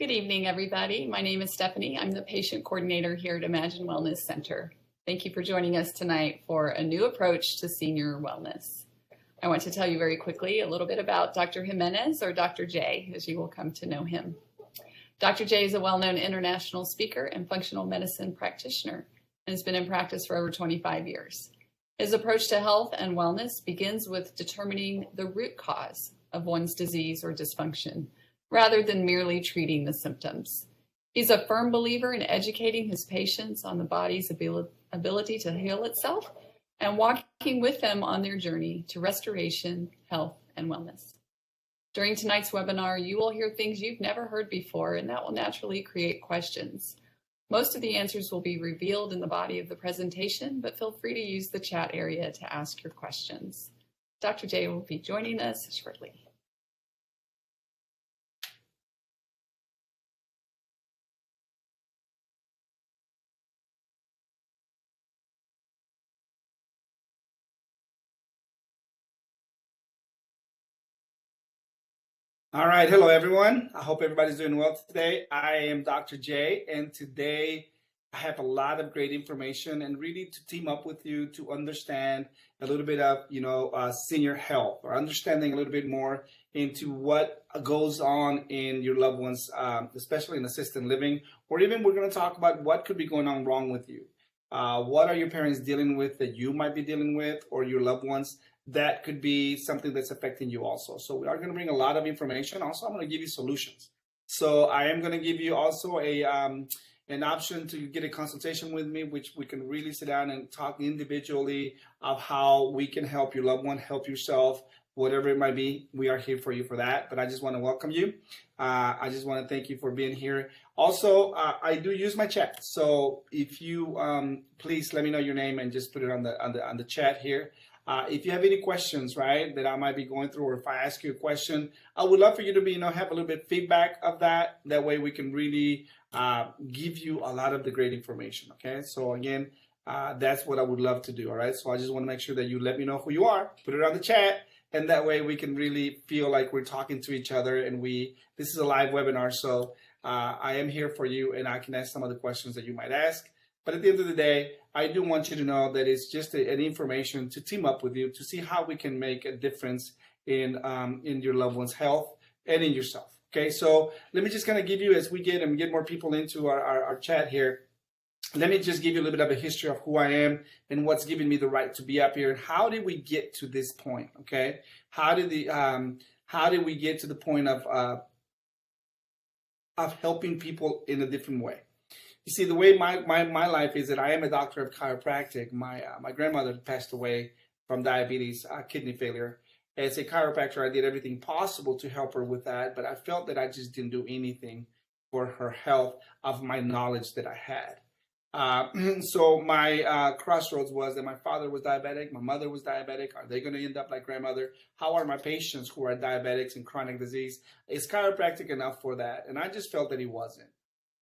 Good evening, everybody. My name is Stephanie. I'm the patient coordinator here at Imagine Wellness Center. Thank you for joining us tonight for a new approach to senior wellness. I want to tell you very quickly a little bit about Dr. Jimenez, or Dr. J, as you will come to know him. Dr. J is a well-known international speaker and functional medicine practitioner and has been in practice for over 25 years. His approach to health and wellness begins with determining the root cause of one's disease or dysfunction, rather than merely treating the symptoms. He's a firm believer in educating his patients on the body's ability to heal itself and walking with them on their journey to restoration, health, and wellness. During tonight's webinar, you will hear things you've never heard before, and that will naturally create questions. Most of the answers will be revealed in the body of the presentation, but feel free to use the chat area to ask your questions. Dr. J will be joining us shortly. All right, hello everyone. I hope everybody's doing well today. I am Dr. J, and today I have a lot of great information and really to team up with you to understand a little bit of, senior health, or understanding a little bit more into what goes on in your loved ones, especially in assisted living, or even we're going to talk about what could be going on wrong with you. What are your parents dealing with that you might be dealing with, or your loved ones? That could be something that's affecting you also. So we are going to bring a lot of information. Also, I'm going to give you solutions. So I am going to give you also an option to get a consultation with me, which we can really sit down and talk individually of how we can help your loved one, help yourself, whatever it might be. We are here for you for that. But I just want to welcome you. I just want to thank you for being here. Also, I do use my chat. So if you please let me know your name and just put it on the chat here. If you have any questions, right, that I might be going through, or if I ask you a question, I would love for you to be, have a little bit of feedback of that. That way we can really give you a lot of the great information, okay? So again, that's what I would love to do, all right? So I just want to make sure that you let me know who you are, put it on the chat, and that way we can really feel like we're talking to each other, and this is a live webinar, so I am here for you, and I can ask some of the questions that you might ask. But at the end of the day, I do want you to know that it's just an information to team up with you to see how we can make a difference in your loved one's health and in yourself. Okay, so let me just kind of give you, as we get more people into our chat here, let me just give you a little bit of a history of who I am and what's giving me the right to be up here, and how did we get to this point? Okay, how did we get to the point of helping people in a different way? You see, the way my life is that I am a doctor of chiropractic. My grandmother passed away from diabetes, kidney failure. As a chiropractor, I did everything possible to help her with that, but I felt that I just didn't do anything for her health of my knowledge that I had. So my crossroads was that my father was diabetic, my mother was diabetic. Are they going to end up like grandmother? How are my patients who are diabetics and chronic disease? Is chiropractic enough for that? And I just felt that he wasn't.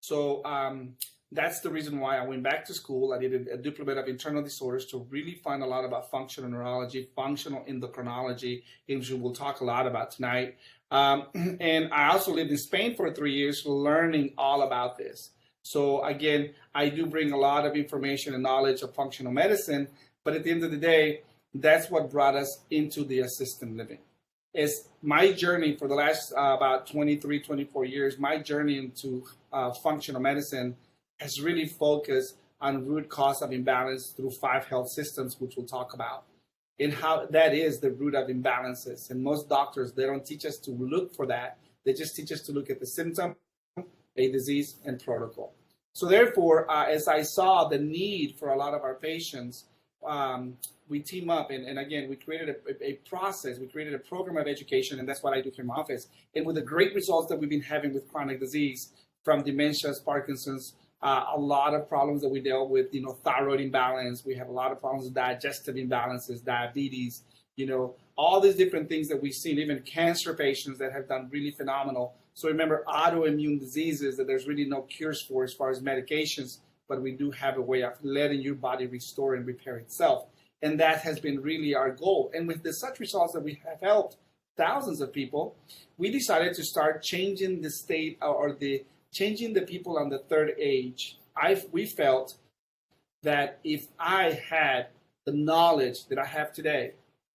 So that's the reason why I went back to school. I did a diploma of internal disorders to really find a lot about functional neurology, functional endocrinology, which we'll talk a lot about tonight. And I also lived in Spain for 3 years learning all about this. So again, I do bring a lot of information and knowledge of functional medicine, but at the end of the day, that's what brought us into the assisted living. Is my journey for the last about 23, 24 years, my journey into functional medicine has really focused on root cause of imbalance through 5 health systems, which we'll talk about, and how that is the root of imbalances. And most doctors, they don't teach us to look for that. They just teach us to look at the symptom, a disease, and protocol. So therefore, as I saw the need for a lot of our patients, we team up, and again, we created a process, we created a program of education, and that's what I do here in my office. And with the great results that we've been having with chronic disease, from dementias, Parkinson's, a lot of problems that we dealt with, thyroid imbalance, we have a lot of problems with digestive imbalances, diabetes, all these different things that we've seen, even cancer patients that have done really phenomenal. So remember, autoimmune diseases that there's really no cures for as far as medications, but we do have a way of letting your body restore and repair itself. And that has been really our goal. And with the such results that we have helped thousands of people, we decided to start changing the state or the changing the people on the third age. We felt that if I had the knowledge that I have today,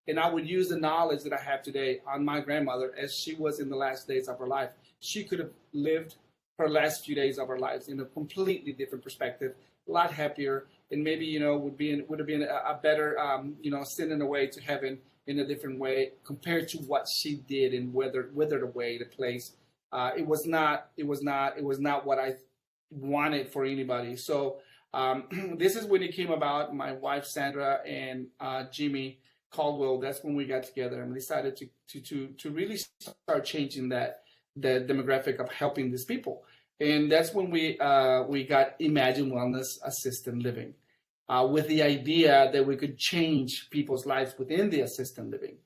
and I would use the knowledge that I have today on my grandmother as she was in the last days of her life, she could have lived her last few days of her lives in a completely different perspective, a lot happier, and maybe, would have been a better, sending away to heaven in a different way compared to what she did and withered away the place. It was not what I wanted for anybody. So this is when it came about. My wife Sandra and Jimmy Caldwell. That's when we got together and we decided to really start changing the demographic of helping these people. And that's when we got Imagine Wellness Assisted Living, with the idea that we could change people's lives within the assisted living.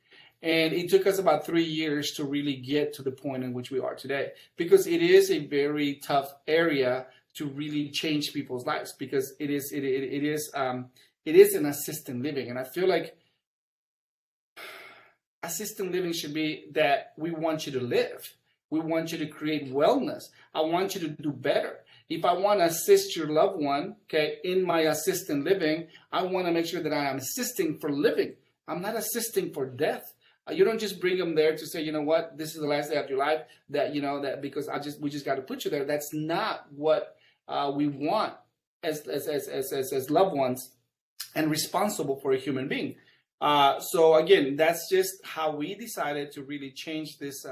And it took us about 3 years to really get to the point in which we are today, because it is a very tough area to really change people's lives, because it is an assisted living. And I feel like assisted living should be that we want you to live. We want you to create wellness. I want you to do better. If I want to assist your loved one, okay, in my assisted living, I want to make sure that I am assisting for living. I'm not assisting for death. You don't just bring them there to say, you know what, this is the last day of your life, that because we just got to put you there. That's not what we want as loved ones and responsible for a human being. So again, that's just how we decided to really change this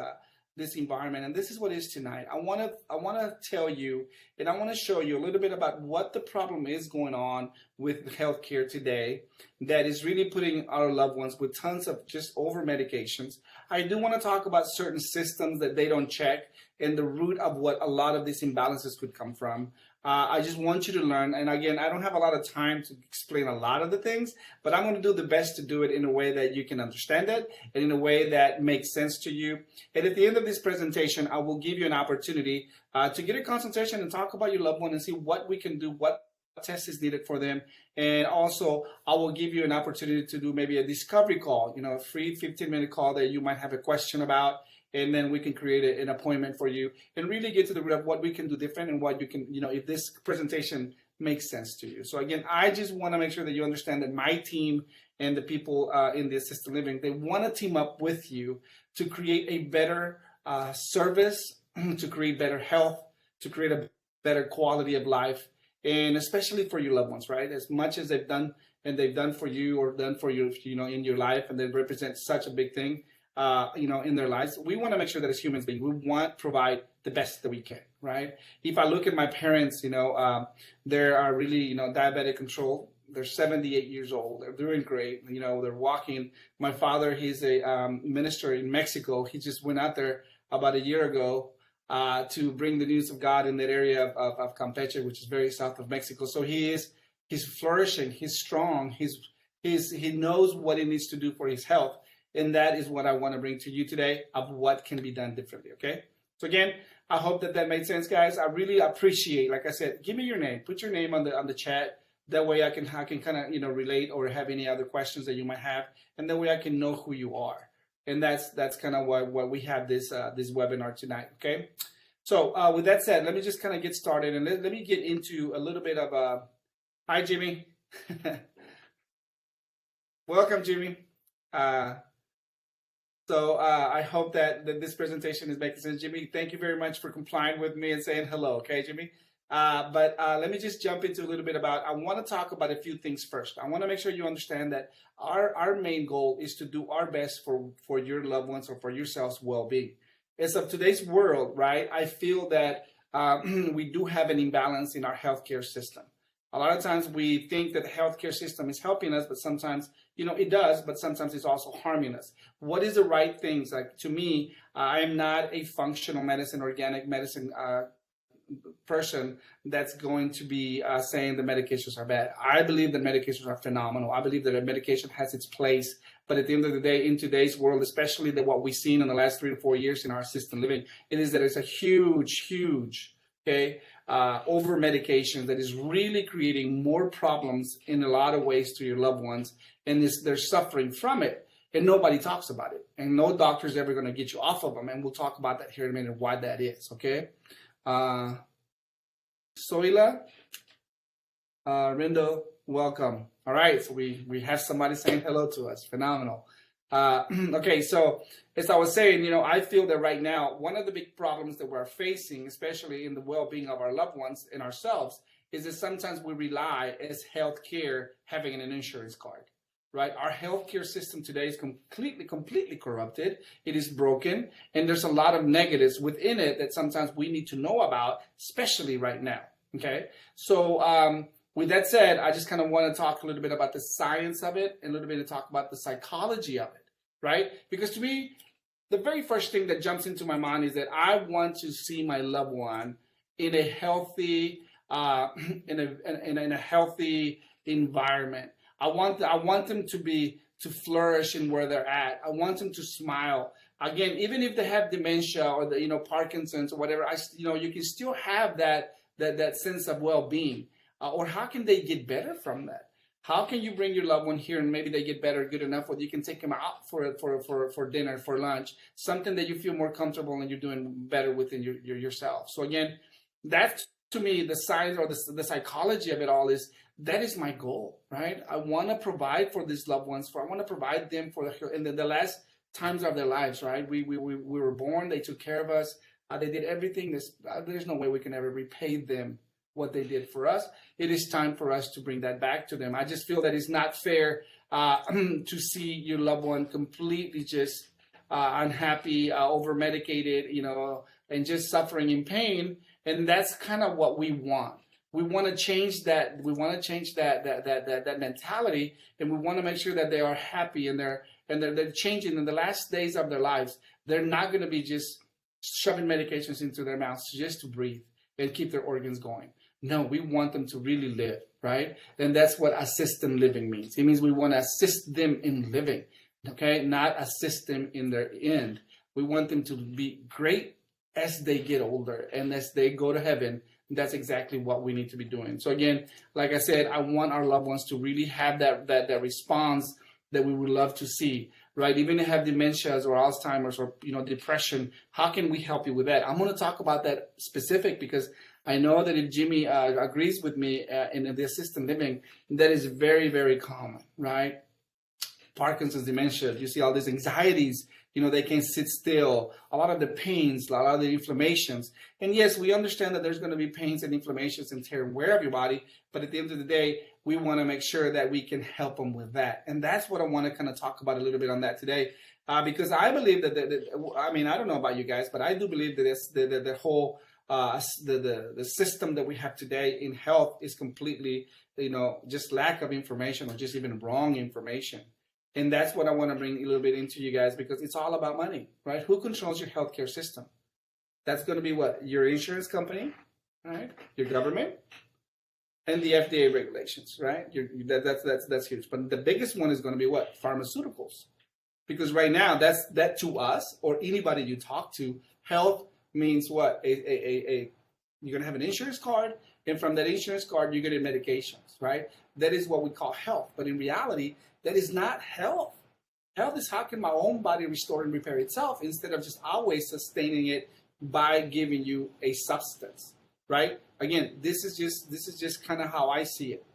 environment, and this is what it is tonight. I want to tell you, and I want to show you a little bit about what the problem is going on with healthcare today that is really putting our loved ones with tons of just over medications. I do want to talk about certain systems that they don't check and the root of what a lot of these imbalances could come from. I just want you to learn. And again, I don't have a lot of time to explain a lot of the things, but I'm going to do the best to do it in a way that you can understand it and in a way that makes sense to you. And at the end of this presentation, I will give you an opportunity to get a consultation and talk about your loved one and see what we can do, what test is needed for them. And also, I will give you an opportunity to do maybe a discovery call, a free 15-minute call that you might have a question about. And then we can create an appointment for you and really get to the root of what we can do different and what you can, if this presentation makes sense to you. So again, I just want to make sure that you understand that my team and the people in the assisted living, they want to team up with you to create a better service, to create better health, to create a better quality of life, and especially for your loved ones, right? As much as they've done for you or done for you, in your life, and they represent such a big thing, in their lives, we want to make sure that as humans beings, we want to provide the best that we can, right? If I look at my parents, they are really, diabetic control. They're 78 years old. They're doing great. They're walking. My father, he's a minister in Mexico. He just went out there about a year ago to bring the news of God in that area of Campeche, which is very south of Mexico. So he's flourishing. He's strong. He knows what he needs to do for his health. And that is what I want to bring to you today of what can be done differently, okay? So again, I hope that made sense, guys. I really appreciate, like I said, give me your name. Put your name on the chat. That way I can kind of, relate or have any other questions that you might have. And that way I can know who you are. And that's kind of why we have this webinar tonight, okay? So with that said, let me just kind of get started. And let me get into a little bit of hi, Jimmy. Welcome, Jimmy. So I hope that this presentation is making sense. Jimmy, thank you very much for complying with me and saying hello. Okay, Jimmy? But let me just jump into a little bit I want to talk about a few things first. I want to make sure you understand that our main goal is to do our best for your loved ones or for yourselves' well-being. As of today's world, right, I feel that we do have an imbalance in our healthcare system. A lot of times we think that the healthcare system is helping us, but sometimes, it does, but sometimes it's also harming us. What is the right things? Like, to me, I am not a functional medicine, organic medicine person that's going to be saying the medications are bad. I believe that medications are phenomenal. I believe that a medication has its place. But at the end of the day, in today's world, especially what we've seen in the last 3 to 4 years in our assisted living, it is that it's a huge, over medication that is really creating more problems in a lot of ways to your loved ones, and they're suffering from it. and nobody talks about it. And no doctor is ever going to get you off of them. And we'll talk about that here in a minute, why that is, okay? Soila, Rindo, welcome. All right, so we have somebody saying hello to us. Phenomenal. Okay, so as I was saying, you know, I feel that right now, one of the big problems that we're facing, especially in the well-being of our loved ones and ourselves, is that sometimes we rely as healthcare having an insurance card, right? Our healthcare system today is completely corrupted. It is broken, and there's a lot of negatives within it that sometimes we need to know about, especially right now, okay? So with that said, I just kind of want to talk a little bit about the science of it and a little bit to talk about the psychology of it, right? Because to me, the very first thing that jumps into my mind is that I want to see my loved one in a healthy, in a healthy environment. I want them to flourish in where they're at. I want them to smile. Again, even if they have dementia or Parkinson's or whatever, you can still have that sense of well-being. Or how can they get better from that? How can you bring your loved one here and maybe they get better, good enough, or you can take them out for dinner, for lunch, something that you feel more comfortable and you're doing better within yourself. So again, that's to me the science or the psychology of it all is that is my goal, right? I want to provide for these loved ones. I want to provide them in the last times of their lives, right? We were born, they took care of us, they did everything. There's no way we can ever repay them what they did for us. It is time for us to bring that back to them. I just feel that it's not fair to see your loved one completely just unhappy, over-medicated, and just suffering in pain. And that's kind of what we want. We want to change that. We want to change that mentality, and we want to make sure that they are happy and they're changing in the last days of their lives. They're not going to be just shoving medications into their mouths just to breathe and keep their organs going. No, we want them to really live, right? And that's what assisted living means. It means we want to assist them in living, okay? Not assist them in their end. We want them to be great as they get older and as they go to heaven. That's exactly what we need to be doing. So again, like I said, I want our loved ones to really have that response that we would love to see, right? Even if they have dementias or Alzheimer's or depression, how can we help you with that? I'm going to talk about that specific because I know that if Jimmy agrees with me in the assisted living, that is very, very common, right? Parkinson's, dementia, you see all these anxieties, they can't sit still, a lot of the pains, a lot of the inflammations. And yes, we understand that there's going to be pains and inflammations and tear and wear of your body, but at the end of the day, we want to make sure that we can help them with that. And that's what I want to kind of talk about a little bit on that today, because I believe that, I don't know about you guys, but I do believe that the whole the system that we have today in health is completely, just lack of information or just even wrong information. And that's what I want to bring a little bit into you guys, because it's all about money, right? Who controls your healthcare system? That's going to be what? Your insurance company, right? Your government, and the FDA regulations, right? That's huge. But the biggest one is going to be what? Pharmaceuticals. Because right now, that to us or anybody you talk to, health means what? You're going to have an insurance card, and from that insurance card, you're getting medications, right? That is what we call health. But in reality, that is not health. Health is how can my own body restore and repair itself instead of just always sustaining it by giving you a substance, right? Again, this is just kind of how I see it.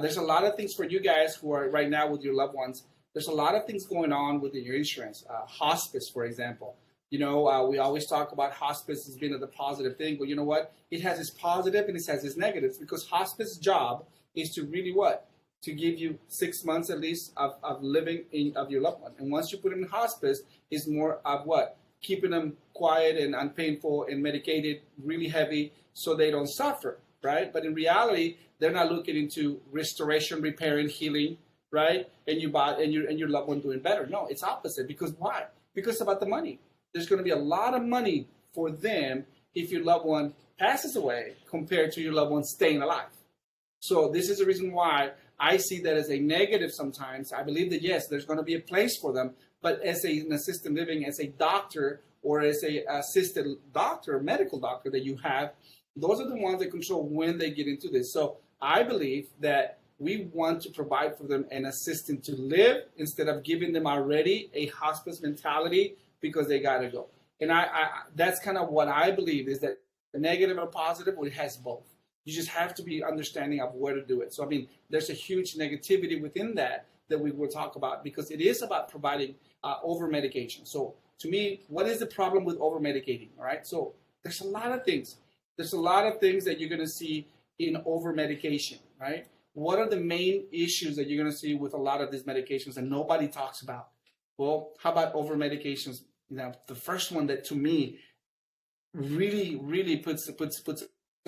There's a lot of things for you guys who are right now with your loved ones. There's a lot of things going on within your insurance. Hospice, for example. We always talk about hospice as being the positive thing, but you know what? It has its positive and it has its negatives, because hospice job is to really what? To give you 6 months at least of living of your loved one. And once you put them in hospice, it's more of what? Keeping them quiet and unpainful and medicated, really heavy, so they don't suffer, right? But in reality, they're not looking into restoration, repair, and healing, right? And your loved one doing better. No, it's opposite. Because why? Because it's about the money. There's going to be a lot of money for them if your loved one passes away compared to your loved one staying alive. So this is the reason why I see that as a negative sometimes. I believe that, yes, there's going to be a place for them, but as an assisted living, as a doctor or as a assisted doctor, medical doctor that you have, those are the ones that control when they get into this. So I believe that We want to provide for them an assistant to live instead of giving them already a hospice mentality because they got to go. And that's kind of what I believe is that negative or positive, well, it has both. You just have to be understanding of where to do it. So, I mean, there's a huge negativity within that we will talk about because it is about providing over medication. So, to me, what is the problem with over medicating? All right. So, there's a lot of things. There's a lot of things that you're going to see in over medication, right? What are the main issues that you're going to see with a lot of these medications that nobody talks about? Well, how about over medications? Now, the first one that to me really puts a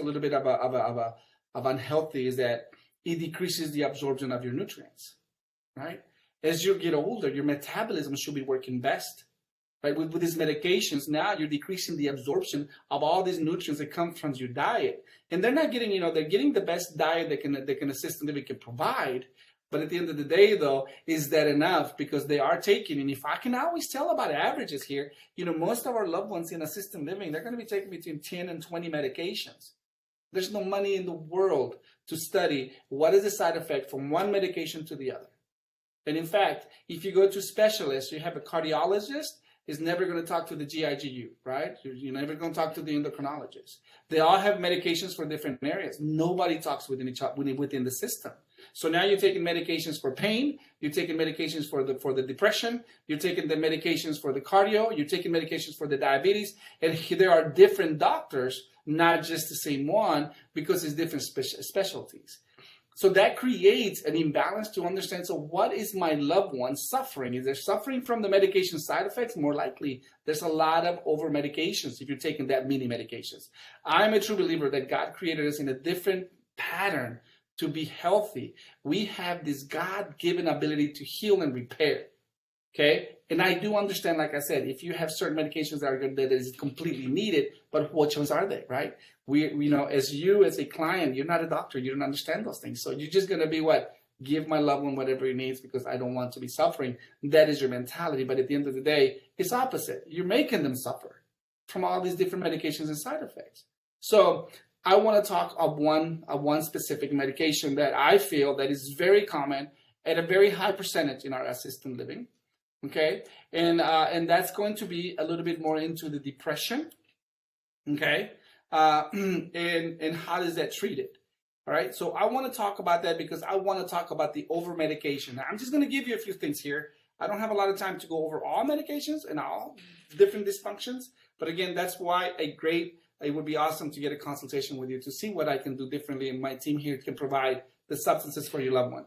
little bit of unhealthy is that it decreases the absorption of your nutrients, right? As you get older, your metabolism should be working best, right? With these medications, now you're decreasing the absorption of all these nutrients that come from your diet, and they're not getting, they're getting the best diet that can assist and that we can provide. But at the end of the day, though, is that enough? Because they are taking, and if I can always tell about averages here, most of our loved ones in assisted living, they're going to be taking between 10 and 20 medications. There's no money in the world to study what is the side effect from one medication to the other. And in fact, if you go to specialists, you have a cardiologist, is never going to talk to the GIGU, right? You're never going to talk to the endocrinologist. They all have medications for different areas. Nobody talks within the system. So now you're taking medications for pain, you're taking medications for the depression, you're taking the medications for the cardio, you're taking medications for the diabetes, and there are different doctors, not just the same one, because it's different specialties. So that creates an imbalance to understand, so what is my loved one suffering? Is there suffering from the medication side effects? More likely, there's a lot of over medications if you're taking that many medications. I'm a true believer that God created us in a different pattern to be healthy. We have this God-given ability to heal and repair, okay? And I do understand, like I said, if you have certain medications that is completely needed, but which ones are they, right? As a client, you're not a doctor, you don't understand those things. So you're just going to be what? Give my loved one whatever he needs because I don't want to be suffering. That is your mentality. But at the end of the day, it's opposite. You're making them suffer from all these different medications and side effects. So I want to talk of one specific medication that I feel that is very common at a very high percentage in our assisted living, okay? And that's going to be a little bit more into the depression, okay? And how is that treated? All right, so I want to talk about that because I want to talk about the over medication. Now, I'm just going to give you a few things here. I don't have a lot of time to go over all medications and all different dysfunctions, but again, that's why it would be awesome to get a consultation with you to see what I can do differently, and my team here can provide the substances for your loved one.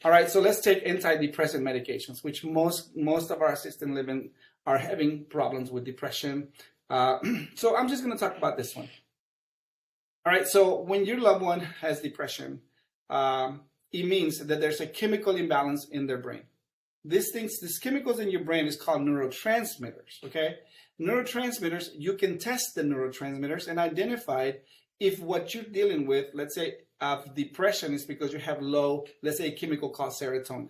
All right, so let's take antidepressant medications, which most of our assisted living are having problems with depression. So I'm just going to talk about this one. All right, so when your loved one has depression, it means that there's a chemical imbalance in their brain. These chemicals in your brain is called neurotransmitters, okay? Neurotransmitters, you can test the neurotransmitters and identify if what you're dealing with, let's say, of depression is because you have low, let's say, a chemical called serotonin,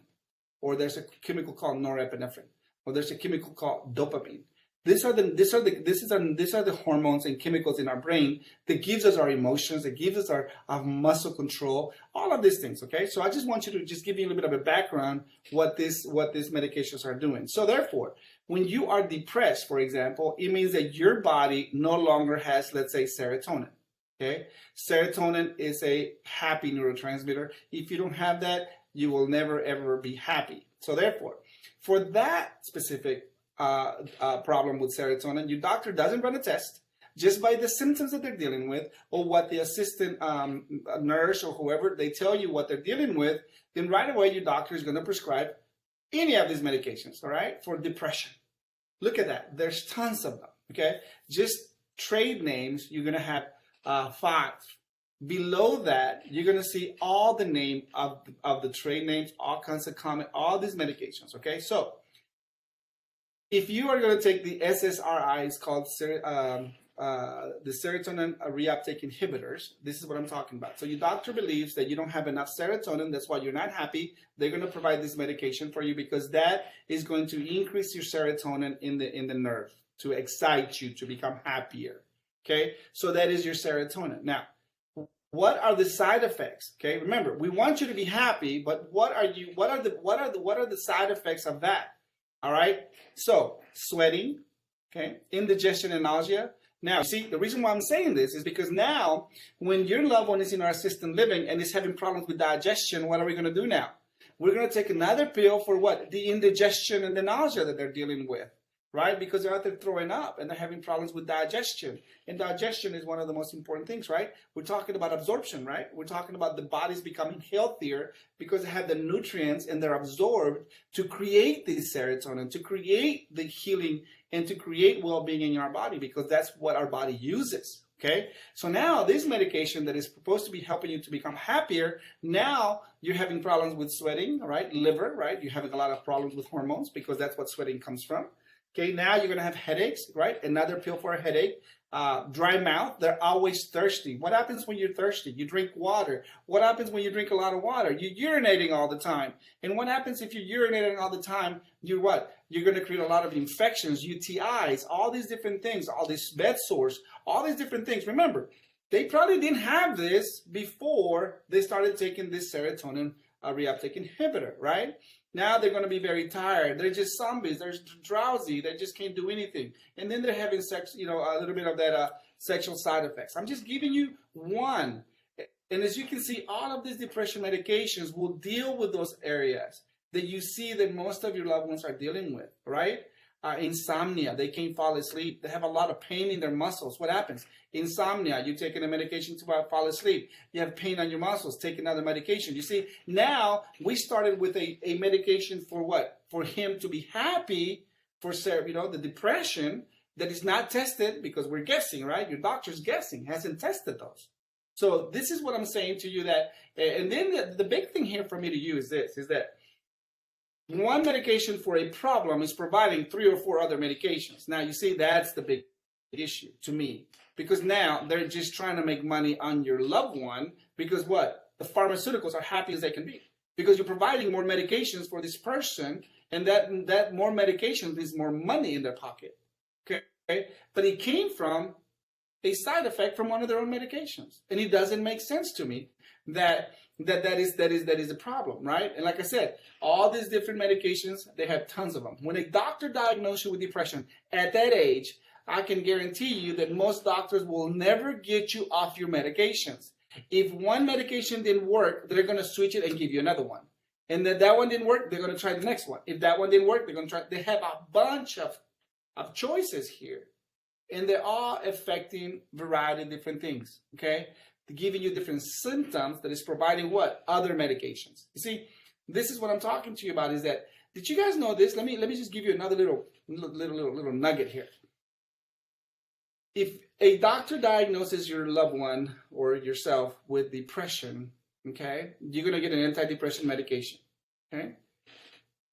or there's a chemical called norepinephrine, or there's a chemical called dopamine. These are the hormones and chemicals in our brain that gives us our emotions, that gives us our muscle control, all of these things, okay? So I just want you to just give you a little bit of a background what these medications are doing. So therefore, when you are depressed, for example, it means that your body no longer has, let's say, serotonin, okay? Serotonin is a happy neurotransmitter. If you don't have that, you will never, ever be happy. So therefore, for that specific problem with serotonin, your doctor doesn't run a test. Just by the symptoms that they're dealing with, or what the assistant nurse or whoever, they tell you what they're dealing with, then right away your doctor is going to prescribe any of these medications, all right, for depression. Look at that. There's tons of them, okay? Just trade names, you're going to have 5. Below that, you're going to see all the name of the trade names, all kinds of common, all these medications, okay? So if you are going to take the SSRI, it's called the serotonin reuptake inhibitors. This is what I'm talking about. So your doctor believes that you don't have enough serotonin. That's why you're not happy. They're going to provide this medication for you because that is going to increase your serotonin in the nerve to excite you to become happier. Okay, so that is your serotonin. Now, what are the side effects? Okay, remember, we want you to be happy, but what are the side effects of that? All right. So sweating, okay, indigestion and nausea. Now, see, the reason why I'm saying this is because now, when your loved one is in our assisted living and is having problems with digestion, what are we going to do now? We're going to take another pill for what? The indigestion and the nausea that they're dealing with, right? Because they're out there throwing up and they're having problems with digestion. And digestion is one of the most important things, right? We're talking about absorption, right? We're talking about the body's becoming healthier because they have the nutrients and they're absorbed to create the serotonin, to create the healing, and to create well-being in our body, because that's what our body uses. Okay, so now this medication that is supposed to be helping you to become happier, now you're having problems with sweating, right? Liver, right? You're having a lot of problems with hormones because that's what sweating comes from. Okay, now you're going to have headaches, right? Another pill for a headache. Dry mouth, they're always thirsty. What happens when you're thirsty? You drink water. What happens when you drink a lot of water? You're urinating all the time. And what happens if you're urinating all the time? You're what? You're going to create a lot of infections, UTIs, all these different things, all these bed sores, all these different things. Remember, they probably didn't have this before they started taking this serotonin reuptake inhibitor, right? Now they're going to be very tired. They're just zombies. They're drowsy. They just can't do anything. And then they're having sex, a little bit of that sexual side effects. I'm just giving you one. And as you can see, all of these depression medications will deal with those areas that you see that most of your loved ones are dealing with, right? Insomnia, they can't fall asleep. They have a lot of pain in their muscles. What happens? Insomnia, you're taking a medication to fall asleep. You have pain on your muscles, take another medication. You see, now we started with a medication for what? For him to be happy, for the depression that is not tested, because we're guessing, right? Your doctor's guessing, hasn't tested those. So this is what I'm saying to you, that, and then the big thing here for me to you is this, is that one medication for a problem is providing 3 or 4 other medications. Now, you see, that's the big issue to me, because now they're just trying to make money on your loved one, because what? The pharmaceuticals are happy as they can be, because you're providing more medications for this person, and that more medications is more money in their pocket. Okay? But it came from a side effect from one of their own medications. And it doesn't make sense to me that is a problem, right? And like I said, all these different medications, they have tons of them. When a doctor diagnoses you with depression at that age, I can guarantee you that most doctors will never get you off your medications. If one medication didn't work, they're going to switch it and give you another one. And that one didn't work, they're going to try the next one. If that one didn't work, they're going to try. They have a bunch of choices here. And they're all affecting a variety of different things, okay? They're giving you different symptoms that is providing what? Other medications. You see, this is what I'm talking to you about, is that, did you guys know this? Let me just give you another little nugget here. If a doctor diagnoses your loved one or yourself with depression, okay, you're going to get an antidepressant medication, okay?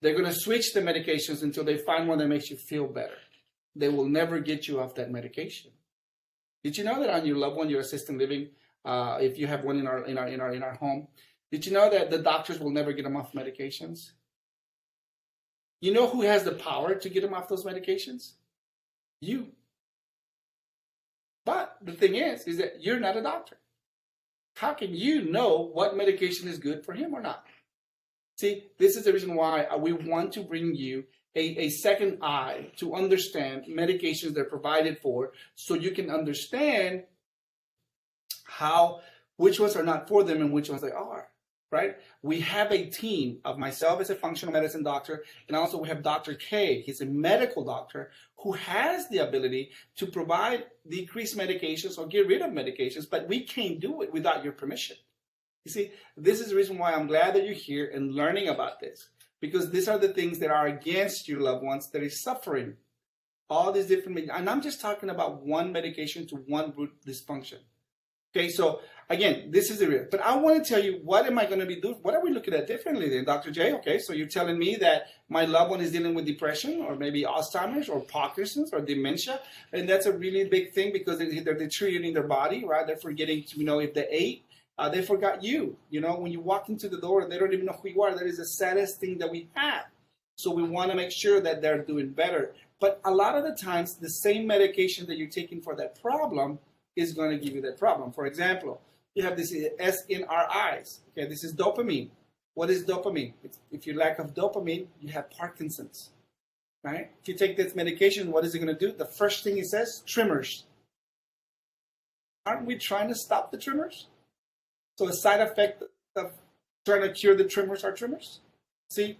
They're going to switch the medications until they find one that makes you feel better. They will never get you off that medication. Did you know that on your loved one, your assisted living, if you have one in our home, did you know that the doctors will never get them off medications? You know who has the power to get them off those medications? You. But the thing is that you're not a doctor. How can you know what medication is good for him or not? See, this is the reason why we want to bring you a second eye to understand medications they're provided for, so you can understand which ones are not for them and which ones they are, right? We have a team of myself as a functional medicine doctor, and also we have Dr. K. He's a medical doctor who has the ability to provide decreased medications or get rid of medications, but we can't do it without your permission. You see, this is the reason why I'm glad that you're here and learning about this. Because these are the things that are against your loved ones that is suffering. All these different, and I'm just talking about one medication to one root dysfunction. Okay, so again, this is the real. But I want to tell you, what am I going to be doing? What are we looking at differently then, Dr. J? Okay, so you're telling me that my loved one is dealing with depression, or maybe Alzheimer's, or Parkinson's, or dementia, and that's a really big thing because they're deteriorating their body, right? They're forgetting to, if they ate. They forgot you. When you walk into the door, they don't even know who you are. That is the saddest thing that we have. So we want to make sure that they're doing better. But a lot of the times, the same medication that you're taking for that problem is going to give you that problem. For example, You have this SNRIs. Okay, this is dopamine. What is dopamine? If you lack of dopamine, you have Parkinson's. Right? If you take this medication, what is it going to do? The first thing it says, tremors. Aren't we trying to stop the tremors? So a side effect of trying to cure the tremors are tremors. See,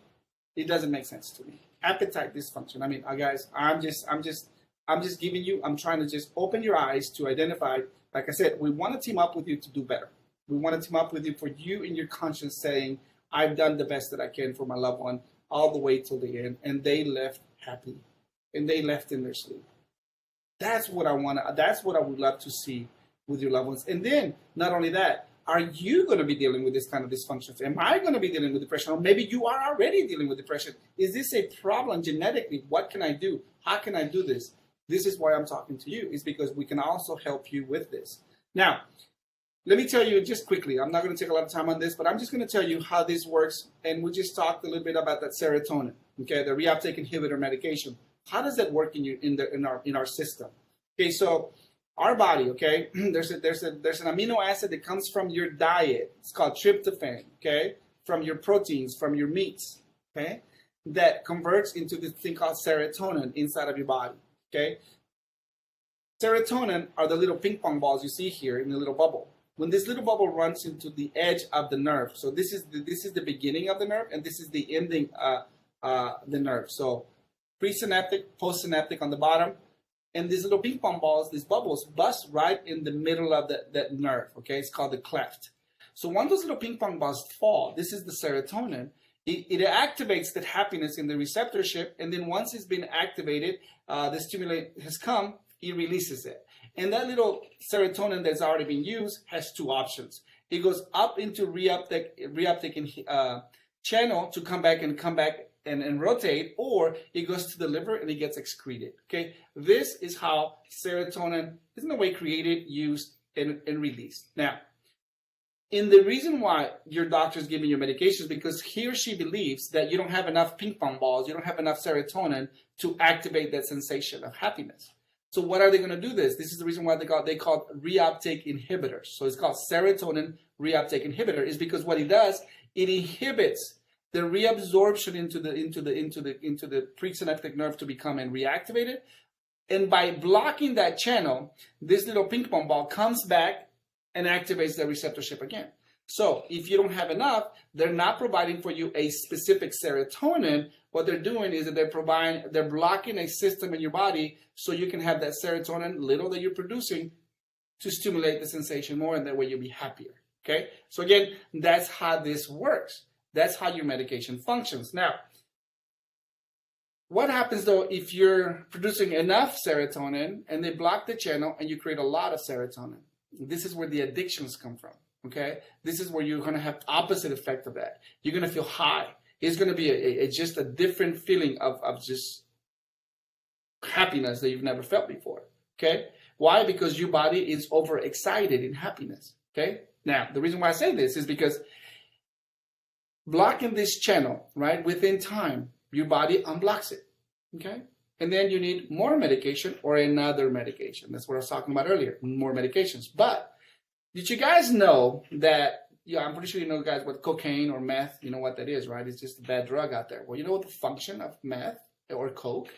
it doesn't make sense to me. Appetite dysfunction. I mean, guys, I'm just giving you. I'm trying to just open your eyes to identify. Like I said, we want to team up with you to do better. We want to team up with you for you in your conscience saying, I've done the best that I can for my loved one all the way till the end, and they left happy, and they left in their sleep. That's what I want to. That's what I would love to see with your loved ones. And then, not only that, are you going to be dealing with this kind of dysfunctions? Am I going to be dealing with depression? Or maybe you are already dealing with depression. Is this a problem genetically? What can I do? How can I do this? This is why I'm talking to you, is because we can also help you with this. Now, let me tell you just quickly, I'm not going to take a lot of time on this, but I'm just going to tell you how this works. And we just talked a little bit about that serotonin, okay, the reuptake inhibitor medication. How does that work in our system? Okay, so our body, okay, there's an amino acid that comes from your diet. It's called tryptophan, okay, from your proteins, from your meats, okay, that converts into this thing called serotonin inside of your body, okay. Serotonin are the little ping pong balls you see here in the little bubble. When this little bubble runs into the edge of the nerve, so this is the beginning of the nerve, and this is the ending the nerve. So presynaptic, postsynaptic on the bottom, and these little ping pong balls, these bubbles, bust right in the middle of that nerve. Okay, it's called the cleft. So once those little ping pong balls fall, this is the serotonin. It activates that happiness in the receptorship, and then once it's been activated, the stimulant has come, it releases it. And that little serotonin that's already been used has two options. It goes up into reuptake channel to come back and rotate, or it goes to the liver and it gets excreted. Okay, this is how serotonin is in a way created, used, and released. Now, in the reason why your doctor is giving you medications is because he or she believes that you don't have enough ping pong balls, you don't have enough serotonin to activate that sensation of happiness. So what are they going to do this? This is the reason why they call reuptake inhibitors. So it's called serotonin reuptake inhibitor, is because what it does, it inhibits the reabsorption into the presynaptic nerve to become and reactivated. And by blocking that channel, this little ping pong ball comes back and activates the receptorship again. So if you don't have enough, they're not providing for you a specific serotonin. What they're doing is that they're blocking a system in your body so you can have that serotonin, little that you're producing, to stimulate the sensation more, and that way you'll be happier. Okay? So again, that's how this works. That's how your medication functions. Now, what happens though if you're producing enough serotonin and they block the channel and you create a lot of serotonin? This is where the addictions come from. Okay, this is where you're going to have opposite effect of that. You're going to feel high. It's going to be just a different feeling of just happiness that you've never felt before. Okay, why? Because your body is overexcited in happiness. Okay, now the reason why I say this is because blocking this channel, right, within time, your body unblocks it. Okay, and then you need more medication or another medication. That's what I was talking about earlier. More medications, but did you guys know that, I'm pretty sure you know, guys, what cocaine or meth, you know what that is, right? It's just a bad drug out there. Well, you know what the function of meth or coke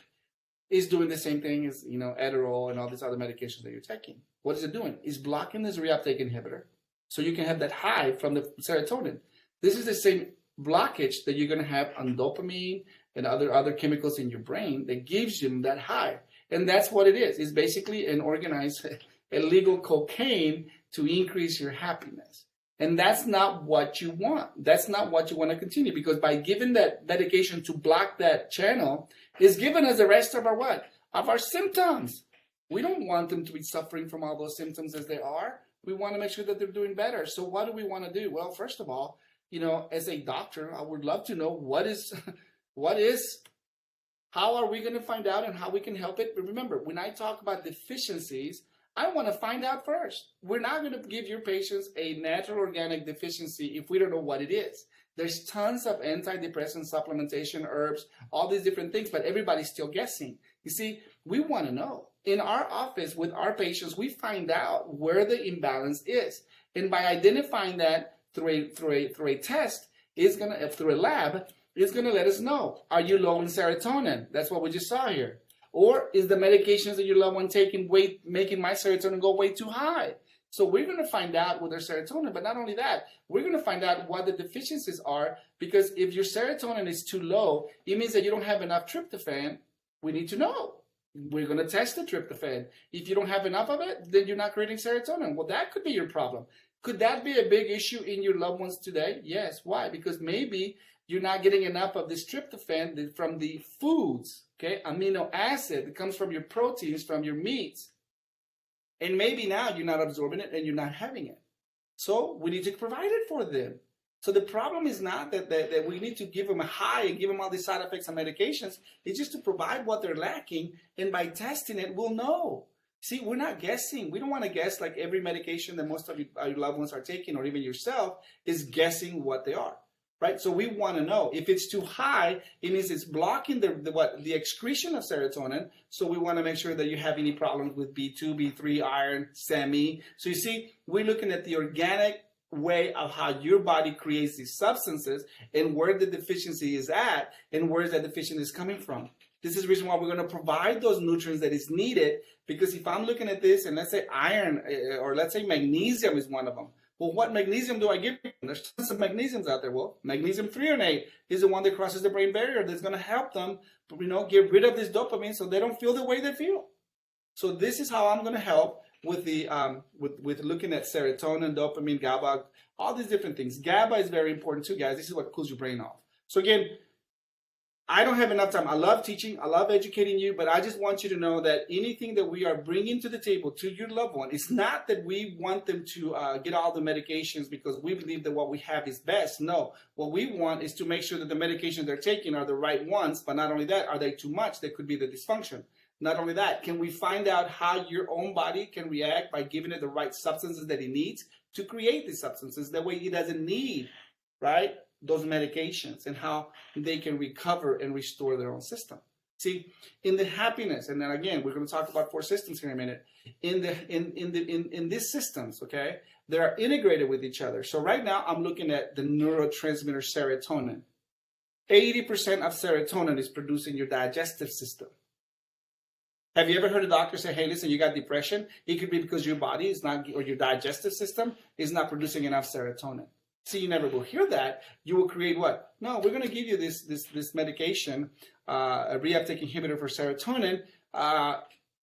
is? Doing the same thing as, Adderall and all these other medications that you're taking. What is it doing? It's blocking this reuptake inhibitor so you can have that high from the serotonin. This is the same blockage that you're going to have on dopamine and other chemicals in your brain that gives you that high. And that's what it is. It's basically an organized illegal cocaine to increase your happiness. And that's not what you want. That's not what you want to continue, because by giving that medication to block that channel is giving us the rest of our what? Of our symptoms. We don't want them to be suffering from all those symptoms as they are. We want to make sure that they're doing better. So what do we want to do? Well, first of all, as a doctor, I would love to know what is, how are we going to find out and how we can help it? But remember, when I talk about deficiencies, I want to find out first. We're not going to give your patients a natural organic deficiency if we don't know what it is. There's tons of antidepressant supplementation, herbs, all these different things, but everybody's still guessing. You see, we want to know. In our office with our patients, we find out where the imbalance is. And by identifying that through a test, through a lab, it's gonna let us know. Are you low in serotonin? That's what we just saw here. Or is the medications that your loved one taking making my serotonin go way too high? So we're going to find out with their serotonin, but not only that, we're going to find out what the deficiencies are, because if your serotonin is too low, it means that you don't have enough tryptophan. We need to know. We're going to test the tryptophan. If you don't have enough of it, then you're not creating serotonin. Well, that could be your problem. Could that be a big issue in your loved ones today? Yes. Why? Because maybe you're not getting enough of this tryptophan from the foods, okay? Amino acid that comes from your proteins, from your meats. And maybe now you're not absorbing it and you're not having it. So we need to provide it for them. So the problem is not that we need to give them a high and give them all these side effects and medications. It's just to provide what they're lacking. And by testing it, we'll know. See, we're not guessing. We don't want to guess like every medication that most of your loved ones are taking, or even yourself, is guessing what they are. Right? So we want to know. If it's too high, it means it's blocking the excretion of serotonin. So we want to make sure that you have any problems with B2, B3, iron, SEMI. So you see, we're looking at the organic way of how your body creates these substances and where the deficiency is at and where that deficiency is coming from. This is the reason why we're going to provide those nutrients that is needed, because if I'm looking at this and let's say iron or let's say magnesium is one of them. Well, what magnesium do I give them? There's tons of magnesiums out there. Well, magnesium threonate is the one that crosses the brain barrier that's going to help them, get rid of this dopamine so they don't feel the way they feel. So this is how I'm going to help with the with looking at serotonin, dopamine, GABA, all these different things. GABA is very important too, guys. This is what cools your brain off. So again, I don't have enough time. I love teaching. I love educating you, but I just want you to know that anything that we are bringing to the table to your loved one, it's not that we want them to get all the medications because we believe that what we have is best. No, what we want is to make sure that the medications they're taking are the right ones, but not only that, are they too much? That could be the dysfunction. Not only that, can we find out how your own body can react by giving it the right substances that it needs to create these substances? That way it doesn't need, right, those medications, and how they can recover and restore their own system. See, in the happiness, and then again, we're going to talk about 4 systems here in a minute. In these systems, okay, they are integrated with each other. So right now, I'm looking at the neurotransmitter serotonin. 80% of serotonin is produced in your digestive system. Have you ever heard a doctor say, hey, listen, you got depression? It could be because your body is not, or your digestive system is not producing enough serotonin. See, you never will hear that. You will create what? No, we're going to give you this medication, a reuptake inhibitor for serotonin.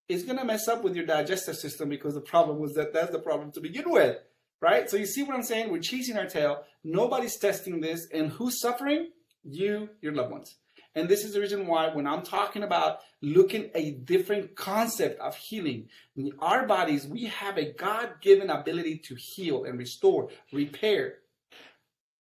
It's going to mess up with your digestive system because the problem was that's the problem to begin with, right? So you see what I'm saying? We're chasing our tail. Nobody's testing this. And who's suffering? You, your loved ones. And this is the reason why when I'm talking about looking at a different concept of healing, in our bodies, we have a God-given ability to heal and restore, repair.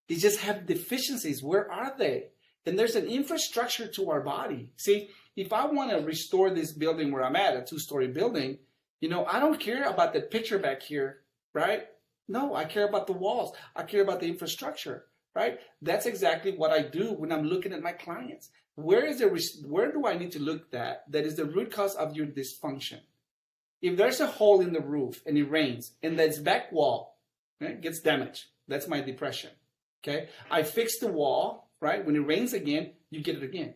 They just have deficiencies. Where are they? And there's an infrastructure to our body. See, if I want to restore this building where I'm at, a 2-story building, I don't care about the picture back here, right? No, I care about the walls. I care about the infrastructure, right? That's exactly what I do when I'm looking at my clients. Where do I need to look at that is the root cause of your dysfunction? If there's a hole in the roof and it rains and that back wall gets damaged, that's my depression. Okay, I fix the wall, right? When it rains again, you get it again,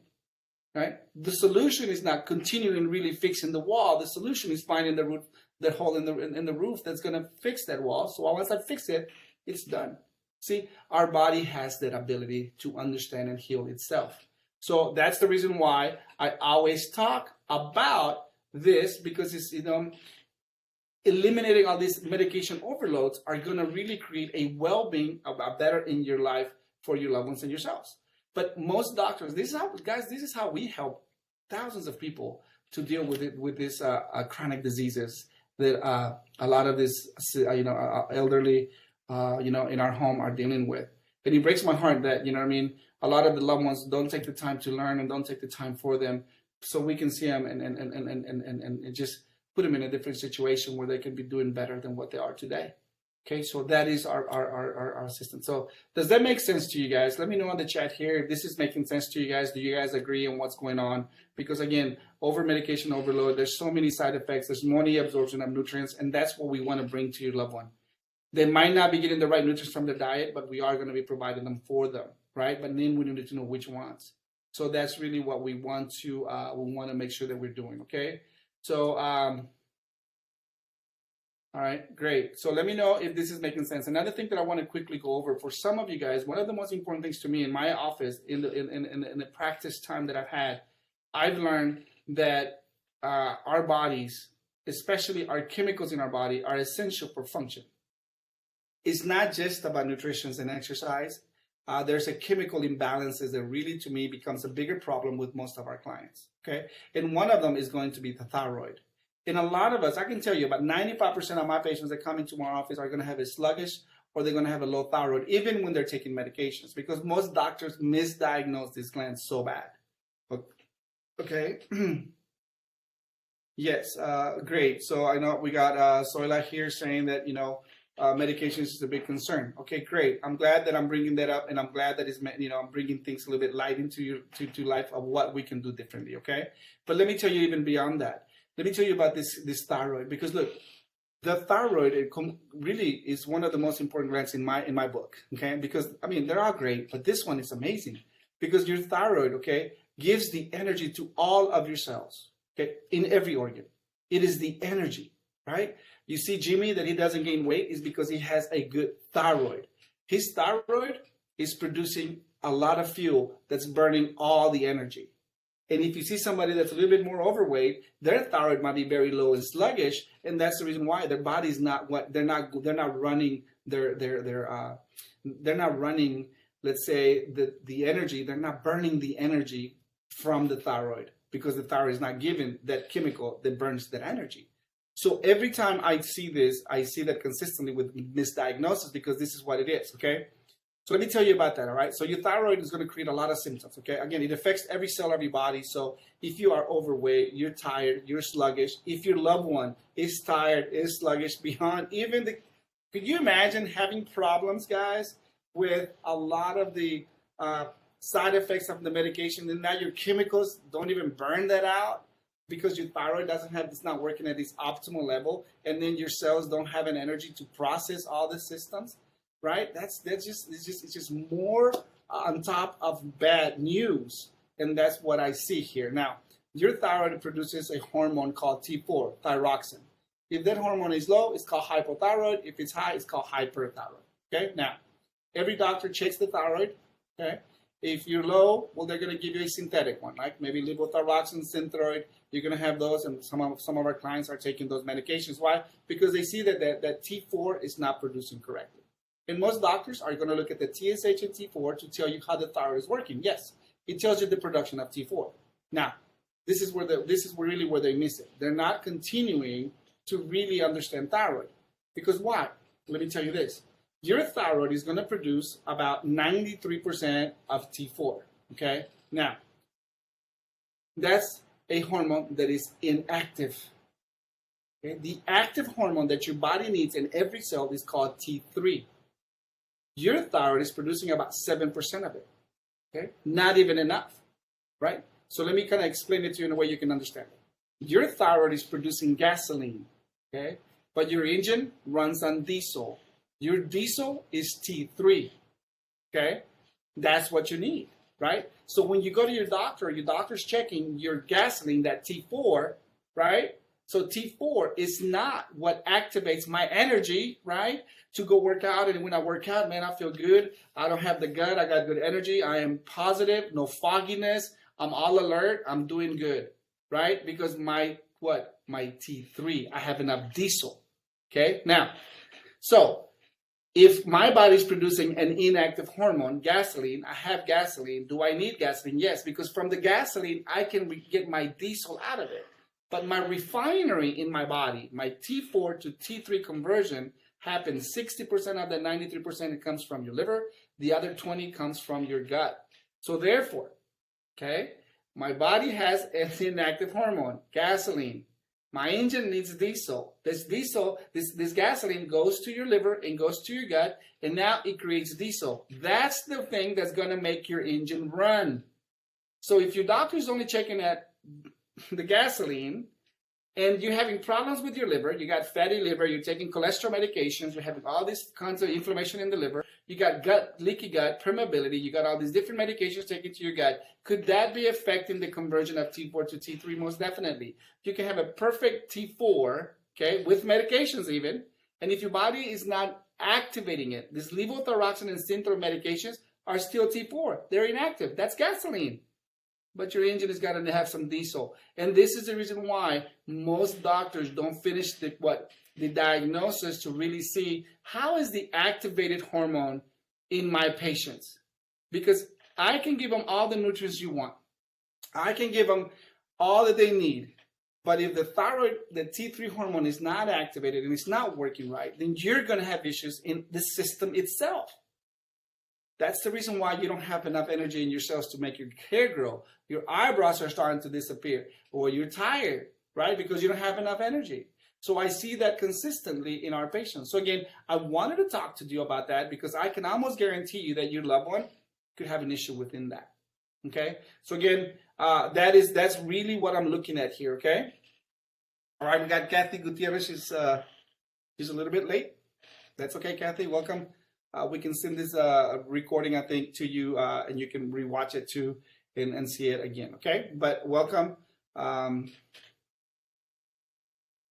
right? The solution is not continuing really fixing the wall. The solution is finding the hole in the roof that's going to fix that wall. So once I fix it, it's done. See, our body has that ability to understand and heal itself. So that's the reason why I always talk about this, because it's, eliminating all these medication overloads are going to really create a well-being, a better in your life for your loved ones and yourselves. But most doctors, this is how we help thousands of people to deal with this chronic diseases that a lot of this, elderly, in our home are dealing with. And it breaks my heart that, a lot of the loved ones don't take the time to learn and don't take the time for them, so we can see them and just put them in a different situation where they can be doing better than what they are today. Okay, so that is our system. So does that make sense to you guys? Let me know in the chat here if this is making sense to you guys. Do you guys agree on what's going on? Because again, over medication overload, there's so many side effects. There's more absorption of nutrients, and that's what we want to bring to your loved one. They might not be getting the right nutrients from their diet, but we are going to be providing them for them, right? But then we need to know which ones. So that's really what we want to make sure that we're doing, okay? So, all right, great. So let me know if this is making sense. Another thing that I want to quickly go over for some of you guys, one of the most important things to me in my office, in the practice time that I've had, I've learned that our bodies, especially our chemicals in our body, are essential for function. It's not just about nutrition and exercise. There's a chemical imbalances that really, to me, becomes a bigger problem with most of our clients, okay? And one of them is going to be the thyroid. And a lot of us, I can tell you, about 95% of my patients that come into my office are going to have a sluggish or they're going to have a low thyroid, even when they're taking medications, because most doctors misdiagnose these glands so bad. Okay. Yes, great. So I know we got Soila here saying that, medications is a big concern. Okay, great. I'm glad that I'm bringing that up, and I'm glad that it's, I'm bringing things a little bit light into your to life of what we can do differently. Okay, but let me tell you even beyond that. Let me tell you about this thyroid, because look, the thyroid really is one of the most important glands in my book. Okay, because I mean they're all great, but this one is amazing because your thyroid, okay, gives the energy to all of your cells. Okay, in every organ, it is the energy, right? You see Jimmy that he doesn't gain weight is because he has a good thyroid. His thyroid is producing a lot of fuel that's burning all the energy. And if you see somebody that's a little bit more overweight, their thyroid might be very low and sluggish, and that's the reason why their body's not what they're not running they're not running, let's say, the energy, they're not burning the energy from the thyroid because the thyroid is not given that chemical that burns that energy. So every time I see this, I see that consistently with misdiagnosis because this is what it is, okay? So let me tell you about that, all right? So your thyroid is going to create a lot of symptoms, okay? Again, it affects every cell of your body. So if you are overweight, you're tired, you're sluggish. If your loved one is tired, is sluggish, beyond even the... Could you imagine having problems, guys, with a lot of the side effects of the medication, and now your chemicals don't even burn that out because your thyroid it's not working at this optimal level, and then your cells don't have an energy to process all the systems? Right? It's just more on top of bad news, and that's what I see here. Now, your thyroid produces a hormone called T4, thyroxine. If that hormone is low, it's called hypothyroid. If it's high, it's called hyperthyroid. Okay. Now, every doctor checks the thyroid. Okay. If you're low, well, they're going to give you a synthetic one, like maybe levothyroxine, Synthroid. You're going to have those, and some of our clients are taking those medications. Why? Because they see that T4 is not producing correctly. And most doctors are going to look at the TSH and T4 to tell you how the thyroid is working. Yes, it tells you the production of T4. Now, this is really where they miss it. They're not continuing to really understand thyroid. Because why? Let me tell you this. Your thyroid is going to produce about 93% of T4. Okay? Now, that's a hormone that is inactive. Okay? The active hormone that your body needs in every cell is called T3. Your thyroid is producing about 7% of it, okay? Not even enough, right? So let me kind of explain it to you in a way you can understand it. Your thyroid is producing gasoline, okay? But your engine runs on diesel. Your diesel is T3, okay? That's what you need, right? So when you go to your doctor's checking your gasoline, that T4, right? So T4 is not what activates my energy, right? To go work out. And when I work out, man, I feel good. I don't have the gut. I got good energy. I am positive, no fogginess. I'm all alert. I'm doing good, right? Because my T3, I have enough diesel, okay? Now, so if my body's producing an inactive hormone, gasoline, I have gasoline. Do I need gasoline? Yes, because from the gasoline, I can get my diesel out of it. But my refinery in my body, my T4 to T3 conversion happens 60% of the 93%, it comes from your liver. The other 20 comes from your gut. So therefore, okay, my body has an inactive hormone, gasoline. My engine needs diesel. This diesel, this gasoline goes to your liver and goes to your gut, and now it creates diesel. That's the thing that's going to make your engine run. So if your doctor is only checking at the gasoline, and you're having problems with your liver, you got fatty liver, you're taking cholesterol medications, you're having all these kinds of inflammation in the liver, you got leaky gut, permeability, you got all these different medications taken to your gut. Could that be affecting the conversion of T4 to T3? Most definitely. You can have a perfect T4, okay, with medications even, and if your body is not activating it, these levothyroxine and synthroid medications are still T4. They're inactive. That's gasoline. But your engine has got to have some diesel. And this is the reason why most doctors don't finish the diagnosis to really see how is the activated hormone in my patients. Because I can give them all the nutrients you want. I can give them all that they need. But if the T3 hormone is not activated and it's not working right, then you're going to have issues in the system itself. That's the reason why you don't have enough energy in your cells to make your hair grow. Your eyebrows are starting to disappear, or you're tired, right? Because you don't have enough energy. So I see that consistently in our patients. So again, I wanted to talk to you about that because I can almost guarantee you that your loved one could have an issue within that. Okay. So again, that's really what I'm looking at here. Okay. All right. We got Kathy Gutierrez. She's a little bit late. That's okay, Kathy. Welcome. We can send this recording, I think, to you, and you can rewatch it too and see it again, okay? But welcome. All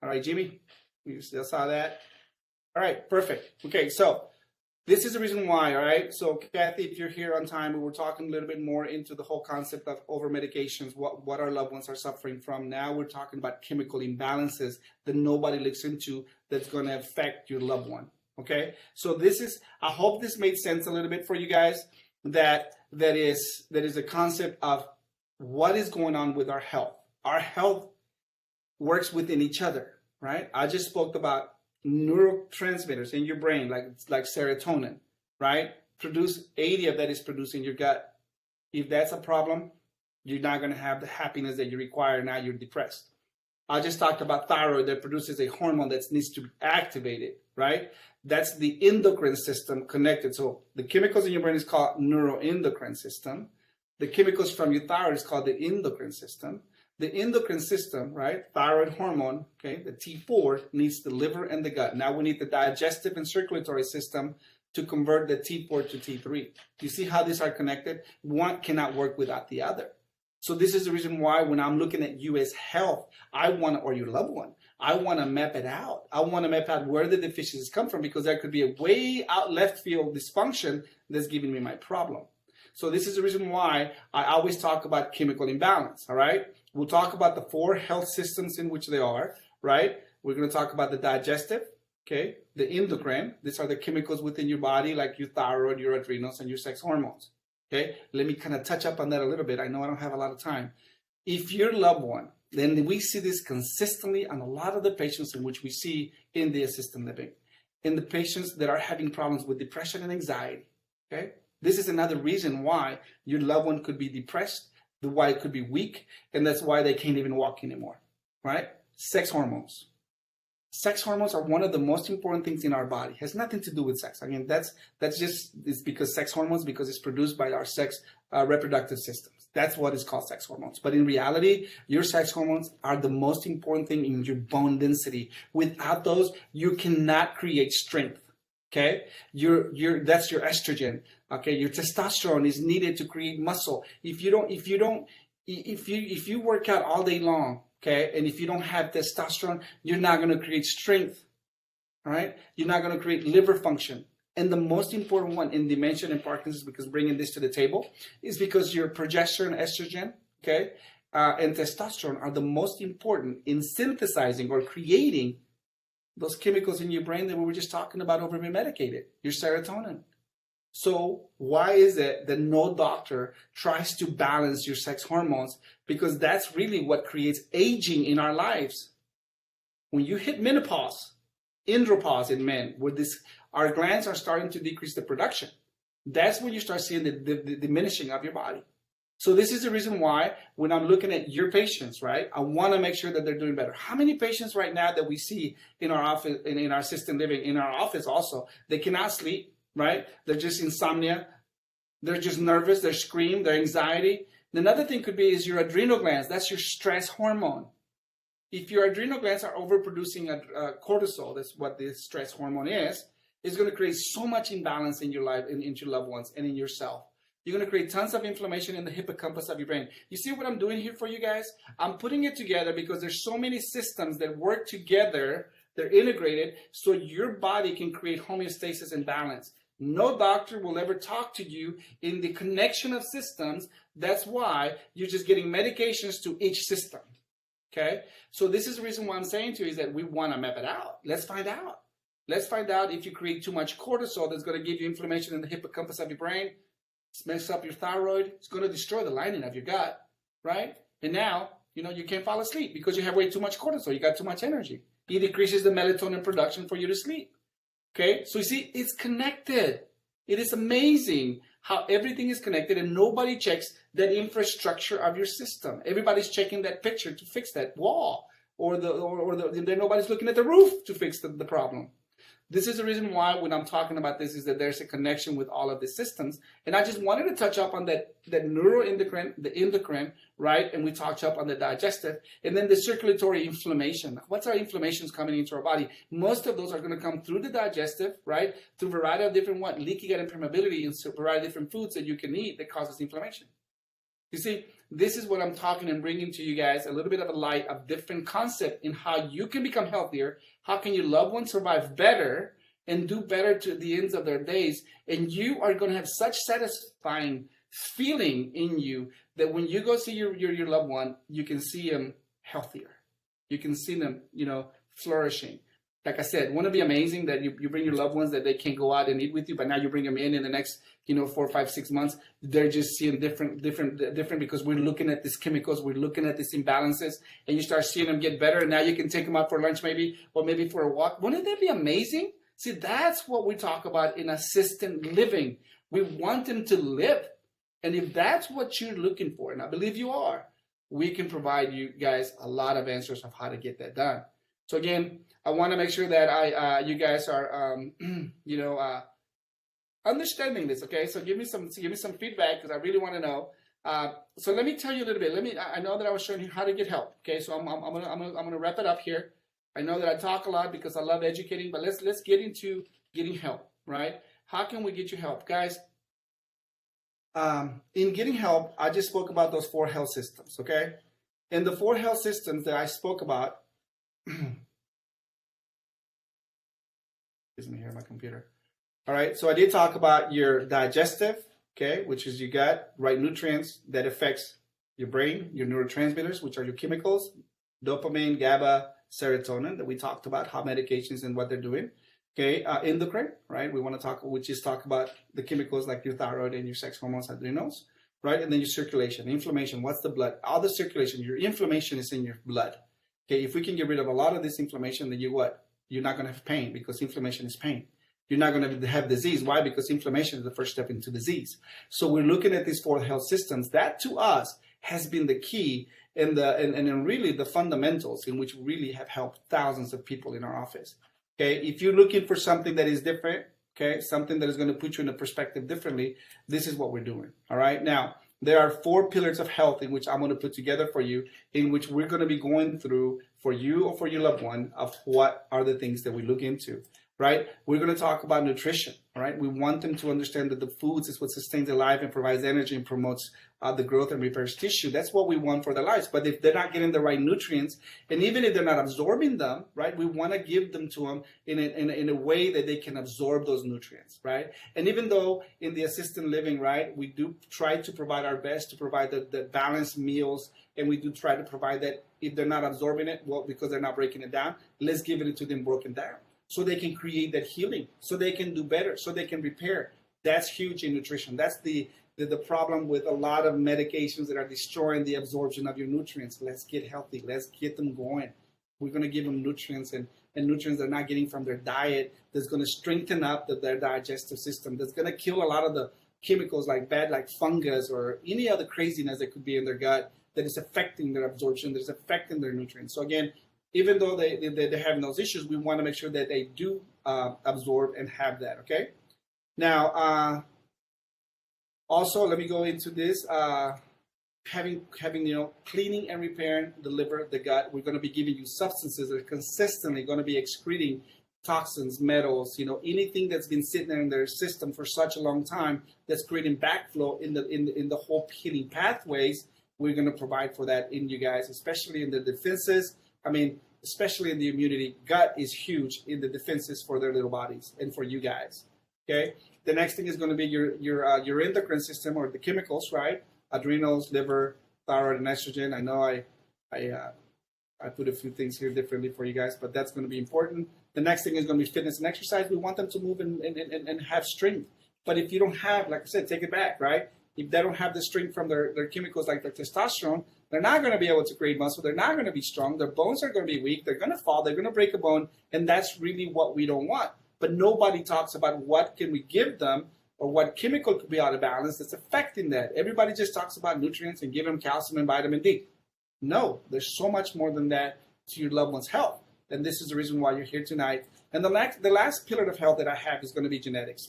right, Jimmy, you still saw that? All right, perfect. Okay, so this is the reason why, all right? So, Kathy, if you're here on time, we were talking a little bit more into the whole concept of over-medications, what our loved ones are suffering from. Now we're talking about chemical imbalances that nobody looks into that's going to affect your loved one. Okay, so I hope this made sense a little bit for you guys, that is a concept of what is going on with our health. Our health works within each other, right? I just spoke about neurotransmitters in your brain, like serotonin, right? 80 of that is produced in your gut. If that's a problem, you're not going to have the happiness that you require. Now you're depressed. I just talked about thyroid that produces a hormone that needs to be activated, right? That's the endocrine system connected. So the chemicals in your brain is called neuroendocrine system. The chemicals from your thyroid is called the endocrine system. The endocrine system, right, thyroid hormone, okay, the T4 needs the liver and the gut. Now we need the digestive and circulatory system to convert the T4 to T3. You see how these are connected? One cannot work without the other. So this is the reason why when I'm looking at you as health, or your loved one, I want to map it out. I want to map out where the deficiencies come from, because there could be a way out left field dysfunction that's giving me my problem. So this is the reason why I always talk about chemical imbalance, all right? We'll talk about the 4 health systems in which they are, right? We're going to talk about the digestive, okay? The endocrine. These are the chemicals within your body, like your thyroid, your adrenals, and your sex hormones. Okay, let me kind of touch up on that a little bit. I know I don't have a lot of time. If your loved one, then we see this consistently on a lot of the patients in which we see in the assisted living, in the patients that are having problems with depression and anxiety. Okay, this is another reason why your loved one could be depressed, why it could be weak, and that's why they can't even walk anymore. Right? Sex hormones. Sex hormones are one of the most important things in our body. It has nothing to do with sex. I mean, it's because sex hormones, because it's produced by our sex reproductive systems. That's what is called sex hormones. But in reality, your sex hormones are the most important thing in your bone density. Without those, you cannot create strength. Okay, that's your estrogen. Okay, your testosterone is needed to create muscle. If you work out all day long, okay, and if you don't have testosterone, you're not going to create strength, all right? You're not going to create liver function. And the most important one in dementia and Parkinson's, because bringing this to the table, is because your progesterone, estrogen, okay, and testosterone are the most important in synthesizing or creating those chemicals in your brain that we were just talking about over being medicated, your serotonin. So why is it that no doctor tries to balance your sex hormones? Because that's really what creates aging in our lives. When you hit menopause, andropause in men, where our glands are starting to decrease the production, that's when you start seeing the diminishing of your body. So this is the reason why when I'm looking at your patients, right, I want to make sure that they're doing better. How many patients right now that we see in our office, in our assisted living, in our office also, they cannot sleep, right? They're just insomnia. They're just nervous. They're scream. They're anxiety. Another thing could be is your adrenal glands. That's your stress hormone. If your adrenal glands are overproducing cortisol, that's what the stress hormone is, it's going to create so much imbalance in your life, in your loved ones, and in yourself. You're going to create tons of inflammation in the hippocampus of your brain. You see what I'm doing here for you guys? I'm putting it together because there's so many systems that work together. They're integrated so your body can create homeostasis and balance. No doctor will ever talk to you in the connection of systems. That's why you're just getting medications to each system. Okay? So this is the reason why I'm saying to you is that we want to map it out. Let's find out. Let's find out if you create too much cortisol that's going to give you inflammation in the hippocampus of your brain. It's mess up your thyroid. It's going to destroy the lining of your gut, right? And now, you can't fall asleep because you have way too much cortisol. You got too much energy. It decreases the melatonin production for you to sleep. Okay? So you see, it's connected. It is amazing how everything is connected and nobody checks that infrastructure of your system. Everybody's checking that picture to fix that wall or nobody's looking at the roof to fix the problem. This is the reason why when I'm talking about this is that there's a connection with all of the systems. And I just wanted to touch up on that neuroendocrine, the endocrine, right? And we touched up on the digestive and then the circulatory inflammation. What's our inflammations coming into our body? Most of those are going to come through the digestive, right? Through a variety of different leaky gut impermeability and a variety of different foods that you can eat that causes inflammation. You see, this is what I'm talking and bringing to you guys a little bit of a light of different concept in how you can become healthier. How can your loved ones survive better and do better to the ends of their days? And you are going to have such satisfying feeling in you that when you go see your loved one, you can see them healthier. You can see them, flourishing. Like I said, wouldn't it be amazing that you bring your loved ones that they can't go out and eat with you, but now you bring them in the next, 4, 5, 6 months, they're just seeing different because we're looking at these chemicals, we're looking at these imbalances, and you start seeing them get better, and now you can take them out for lunch maybe, or maybe for a walk. Wouldn't that be amazing? See, that's what we talk about in assisted living. We want them to live. And if that's what you're looking for, and I believe you are, we can provide you guys a lot of answers of how to get that done. So again, I want to make sure that you guys are, understanding this. Okay, so give me some feedback because I really want to know. So let me tell you a little bit. I know that I was showing you how to get help. Okay, so I'm gonna wrap it up here. I know that I talk a lot because I love educating, but let's get into getting help. Right? How can we get you help, guys? In getting help, I just spoke about those 4 health systems. Okay, and the 4 health systems that I spoke about. Excuse me here, my computer. All right, so I did talk about your digestive, okay, which is your gut, right nutrients that affects your brain, your neurotransmitters, which are your chemicals, dopamine, GABA, serotonin that we talked about, how medications and what they're doing. Okay, endocrine, right? We want to talk about the chemicals like your thyroid and your sex hormones, adrenals, right? And then your circulation, inflammation, what's the blood? All the circulation, your inflammation is in your blood. Okay, if we can get rid of a lot of this inflammation, then you're not going to have pain because inflammation is pain. You're not going to have disease. Why? Because inflammation is the first step into disease. So we're looking at these 4 health systems. That to us has been the key and really the fundamentals in which we really have helped thousands of people in our office. Okay, if you're looking for something that is different, okay, something that is going to put you in a perspective differently, this is what we're doing. All right, now there are 4 pillars of health in which I'm going to put together for you, in which we're going to be going through for you or for your loved one of what are the things that we look into. Right? We're going to talk about nutrition. All right? We want them to understand that the foods is what sustains their life and provides energy and promotes the growth and repairs tissue. That's what we want for their lives. But if they're not getting the right nutrients, and even if they're not absorbing them, right, we want to give them to them in a way that they can absorb those nutrients, right? And even though in the assisted living, right, we do try to provide our best to provide the balanced meals, and we do try to provide that if they're not absorbing it, well, because they're not breaking it down, let's give it to them broken down, so they can create that healing, so they can do better, so they can repair. That's huge in nutrition. That's the problem with a lot of medications that are destroying the absorption of your nutrients. Let's get healthy. Let's get them going. We're going to give them nutrients and nutrients they're not getting from their diet that's going to strengthen up their digestive system, that's going to kill a lot of chemicals like bad, like fungus or any other craziness that could be in their gut that is affecting their absorption, that is affecting their nutrients. So again, even though they're having those issues, we want to make sure that they do absorb and have that, okay? Now, also, let me go into this. Having cleaning and repairing the liver, the gut. We're going to be giving you substances that are consistently going to be excreting toxins, metals, anything that's been sitting there in their system for such a long time that's creating backflow in the whole healing pathways. We're going to provide for that in you guys, especially in the defenses. Especially in the immunity. Gut is huge in the defenses for their little bodies and for you guys. Okay. The next thing is going to be your endocrine system, or the chemicals, right? Adrenals, liver, thyroid, and estrogen. I know I put a few things here differently for you guys, but that's going to be important. The next thing is going to be fitness and exercise. We want them to move and have strength. But if you don't have, like I said, take it back, right? If they don't have the strength from their chemicals like their testosterone, they're not going to be able to create muscle. They're not going to be strong. Their bones are going to be weak. They're going to fall. They're going to break a bone. And that's really what we don't want. But nobody talks about what can we give them, or what chemical could be out of balance that's affecting that. Everybody just talks about nutrients and give them calcium and vitamin D. No, there's so much more than that to your loved one's health. And this is the reason why you're here tonight. And the last pillar of health that I have is going to be genetics.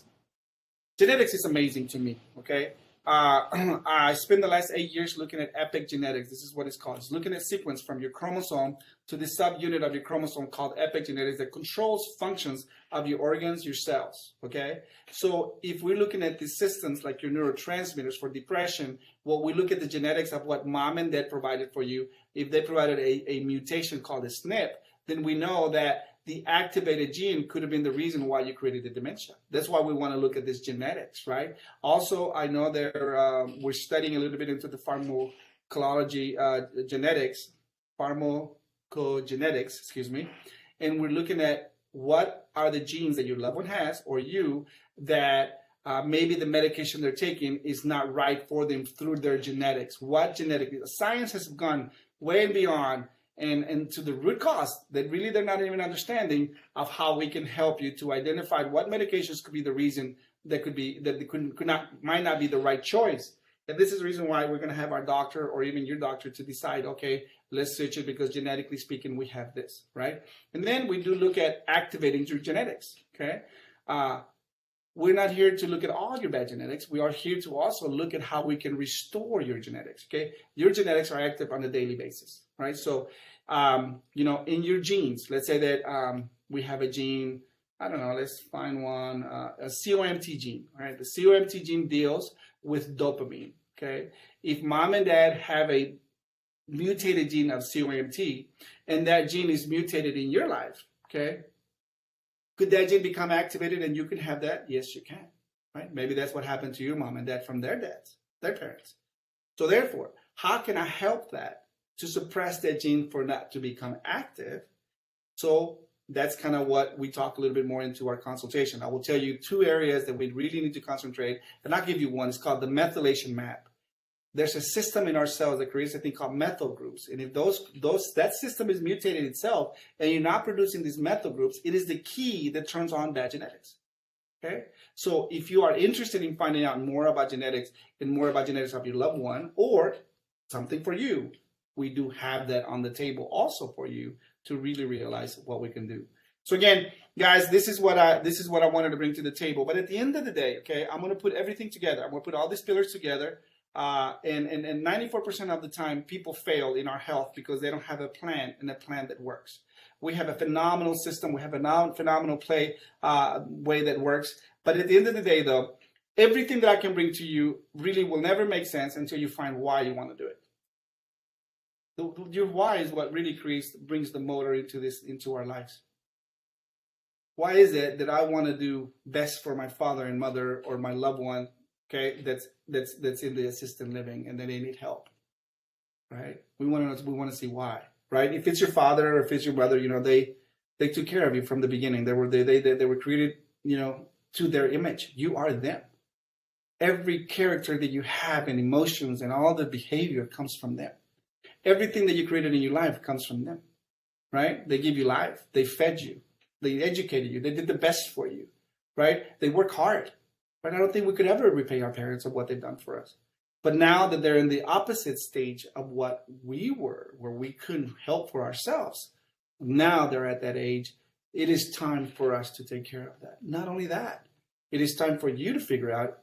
Genetics is amazing to me, okay? I spent the last 8 years looking at epigenetics. This is what it's called. It's looking at sequence from your chromosome to the subunit of your chromosome called epigenetics that controls functions of your organs, your cells, okay? So if we're looking at these systems like your neurotransmitters for depression, well, we look at the genetics of what mom and dad provided for you. If they provided a mutation called a SNP, then we know that the activated gene could have been the reason why you created the dementia. That's why we want to look at this genetics, right? Also, I know we're studying a little bit into the pharmacology pharmacogenetics, excuse me, and we're looking at what are the genes that your loved one has, or you, that maybe the medication they're taking is not right for them through their genetics. What genetic? Science has gone way beyond and to the root cause that really they're not even understanding of how we can help you to identify what medications could be the reason that might not be the right choice. And this is the reason why we're going to have our doctor or even your doctor to decide, okay, let's switch it because genetically speaking, we have this, right? And then we do look at activating your genetics, okay? We're not here to look at all your bad genetics. We are here to also look at how we can restore your genetics, okay? Your genetics are active on a daily basis, right? So, in your genes, let's say that we have a gene, I don't know, let's find one, a COMT gene, right? The COMT gene deals with dopamine, okay? If mom and dad have a mutated gene of COMT and that gene is mutated in your life, okay? Could that gene become activated and you can have that? Yes, you can, right? Maybe that's what happened to your mom and dad from their dads, their parents. So therefore, how can I help that to suppress that gene for that to become active? So that's kind of what we talk a little bit more into our consultation. I will tell you 2 areas that we really need to concentrate, and I'll give you one. It's called the methylation map. There's a system in our cells that creates a thing called methyl groups. And if that system is mutated itself and you're not producing these methyl groups, it is the key that turns on bad genetics. Okay? So if you are interested in finding out more about genetics and more about genetics of your loved one or something for you, we do have that on the table also for you to really realize what we can do. So again, guys, this is what I wanted to bring to the table. But at the end of the day, okay, I'm going to put everything together. I'm going to put all these pillars together. And 94% of the time, people fail in our health because they don't have a plan and a plan that works. We have a phenomenal system. We have a phenomenal way that works. But at the end of the day, though, everything that I can bring to you really will never make sense until you find why you want to do it. Your why is what really brings the motor into our lives. Why is it that I want to do best for my father and mother or my loved one? Okay, that's in the assisted living and then they need help, right? We want to see why, right? If it's your father or if it's your brother, they took care of you from the beginning. They were created, to their image. You are them. Every character that you have and emotions and all the behavior comes from them. Everything that you created in your life comes from them, right? They give you life. They fed you. They educated you. They did the best for you, right? They work hard. But I don't think we could ever repay our parents of what they've done for us. But now that they're in the opposite stage of what we were, where we couldn't help for ourselves, now they're at that age. It is time for us to take care of that. Not only that, it is time for you to figure out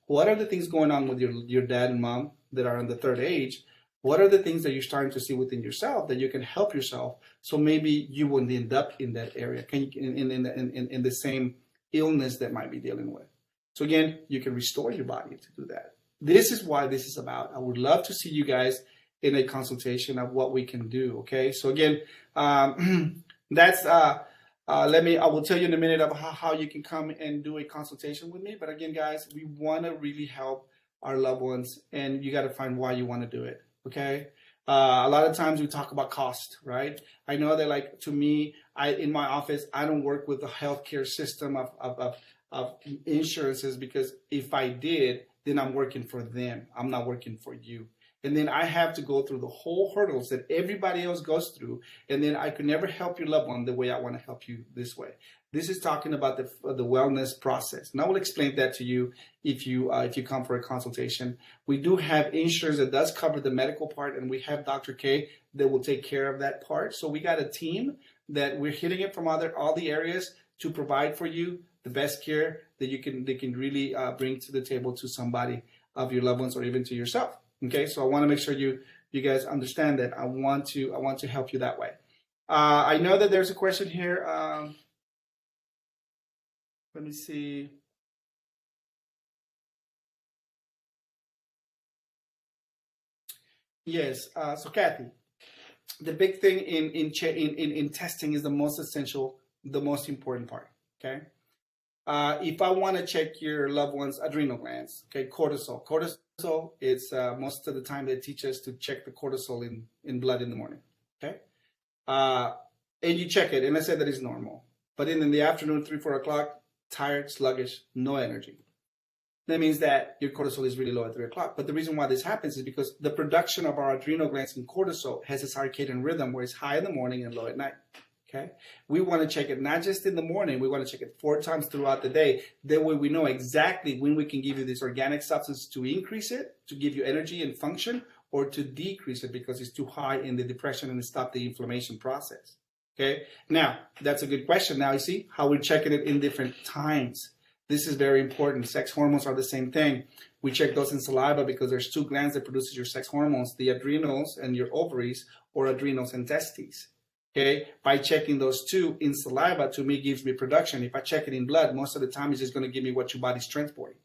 what are the things going on with your dad and mom that are in the third age. What are the things that you're starting to see within yourself that you can help yourself, so maybe you wouldn't end up in that area, in the same illness that might be dealing with. So again, you can restore your body to do that. This is why this is about. I would love to see you guys in a consultation of what we can do. Okay, so again, that's I will tell you in a minute of how you can come and do a consultation with me. But again, guys, we want to really help our loved ones, and you got to find why you want to do it. Okay. A lot of times we talk about cost, right? I know that, like, to me, in my office, I don't work with the healthcare system of insurances, because if I did, then I'm working for them. I'm not working for you. And then I have to go through the whole hurdles that everybody else goes through. And then I could never help your loved one the way I want to help you this way. This is talking about the wellness process. And I will explain that to you if you come for a consultation. We do have insurance that does cover the medical part, and we have Dr. K that will take care of that part. So we got a team that we're hitting it from all the areas to provide for you the best care that they can really bring to the table to somebody of your loved ones, or even to yourself. Okay, so I want to make sure you guys understand that I want to help you that way. I know that there's a question here. Let me see. Yes. So Kathy, the big thing in testing is the most essential, the most important part. Okay. If I want to check your loved one's adrenal glands, okay, cortisol. Cortisol is most of the time they teach us to check the cortisol in blood in the morning. Okay. And you check it, and let's say that it's normal. But then in the afternoon, 3, 4 o'clock, tired, sluggish, no energy. That means that your cortisol is really low at 3 o'clock. But the reason why this happens is because the production of our adrenal glands in cortisol has a circadian rhythm where it's high in the morning and low at night. Okay, we want to check it not just in the morning. We want to check it 4 times throughout the day. That way we know exactly when we can give you this organic substance to increase it, to give you energy and function, or to decrease it because it's too high in the depression and stop the inflammation process. Okay, now that's a good question. Now you see how we're checking it in different times. This is very important. Sex hormones are the same thing. We check those in saliva because there's 2 glands that produces your sex hormones, the adrenals and your ovaries, or adrenals and testes. Okay, by checking those 2 in saliva, to me, gives me production. If I check it in blood, most of the time it's just going to give me what your body's transporting.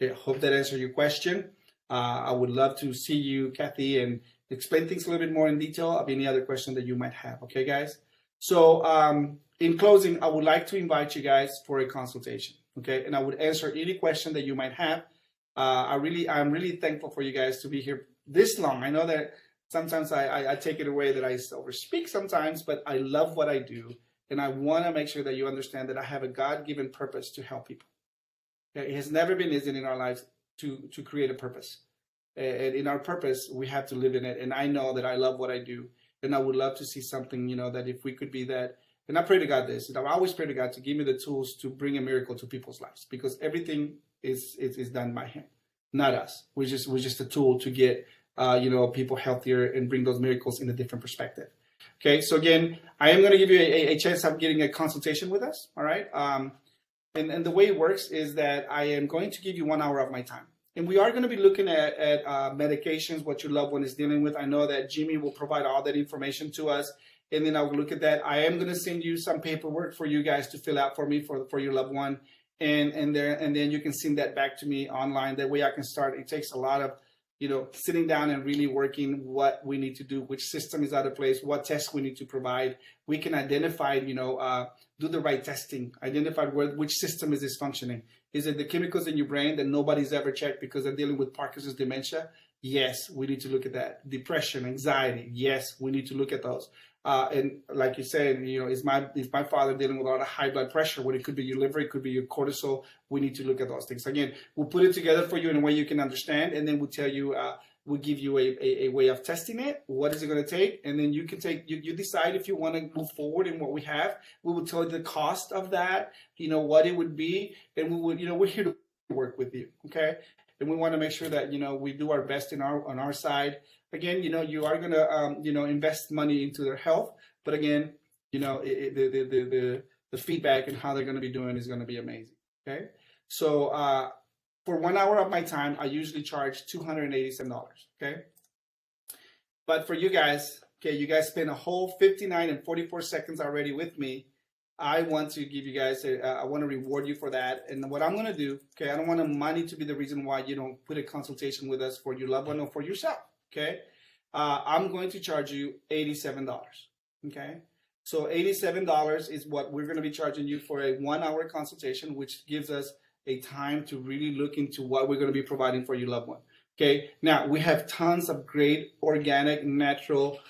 Okay, hope that answered your question. I would love to see you, Kathy, and explain things a little bit more in detail of any other question that you might have. Okay, guys? So in closing, I would like to invite you guys for a consultation. Okay, and I would answer any question that you might have. I'm really thankful for you guys to be here this long. I know that sometimes I take it away that I overspeak sometimes, but I love what I do. And I want to make sure that you understand that I have a God-given purpose to help people. Okay? It has never been easy in our lives to create a purpose. And in our purpose, we have to live in it. And I know that I love what I do. And I would love to see something, that if we could be that. And I pray to God this. And I always pray to God to give me the tools to bring a miracle to people's lives. Because everything is done by Him, not us. We're just a tool to get people healthier and bring those miracles in a different perspective. Okay, so again, I am going to give you a chance of getting a consultation with us. All right, and the way it works is that I am going to give you 1 hour of my time, and we are going to be looking at medications, what your loved one is dealing with. I know that Jimmy will provide all that information to us, and then I'll look at that. I am going to send you some paperwork for you guys to fill out for me for your loved one, and then you can send that back to me online. That way I can start. It takes a lot of sitting down and really working what we need to do, which system is out of place, what tests we need to provide. We can identify, do the right testing, identify which system is dysfunctioning. Is it the chemicals in your brain that nobody's ever checked because they're dealing with Parkinson's dementia? Yes, we need to look at that. Depression, anxiety, yes, we need to look at those. And like you said, is my father dealing with a lot of high blood pressure? When it could be your liver, it could be your cortisol. We need to look at those things. Again, we'll put it together for you in a way you can understand, and then we'll tell you We'll give you a way of testing it. What is it going to take? And then you can you decide if you want to move forward in what we have. We will tell you the cost of that, what it would be. And we would, we're here to work with you. Okay. And we want to make sure that, we do our best on our side. Again, you are going to, invest money into their health. But again, the feedback and how they're going to be doing is going to be amazing. Okay. So, for 1 hour of my time, I usually charge $287, okay? But for you guys, okay, you guys spent a whole 59 and 44 seconds already with me. I want to give you guys, I want to reward you for that. And what I'm going to do, okay, I don't want money to be the reason why you don't put a consultation with us for your loved one or for yourself, okay? I'm going to charge you $87, okay? So $87 is what we're going to be charging you for a 1 hour consultation, which gives us a time to really look into what we're going to be providing for your loved one. Okay, now we have tons of great organic, natural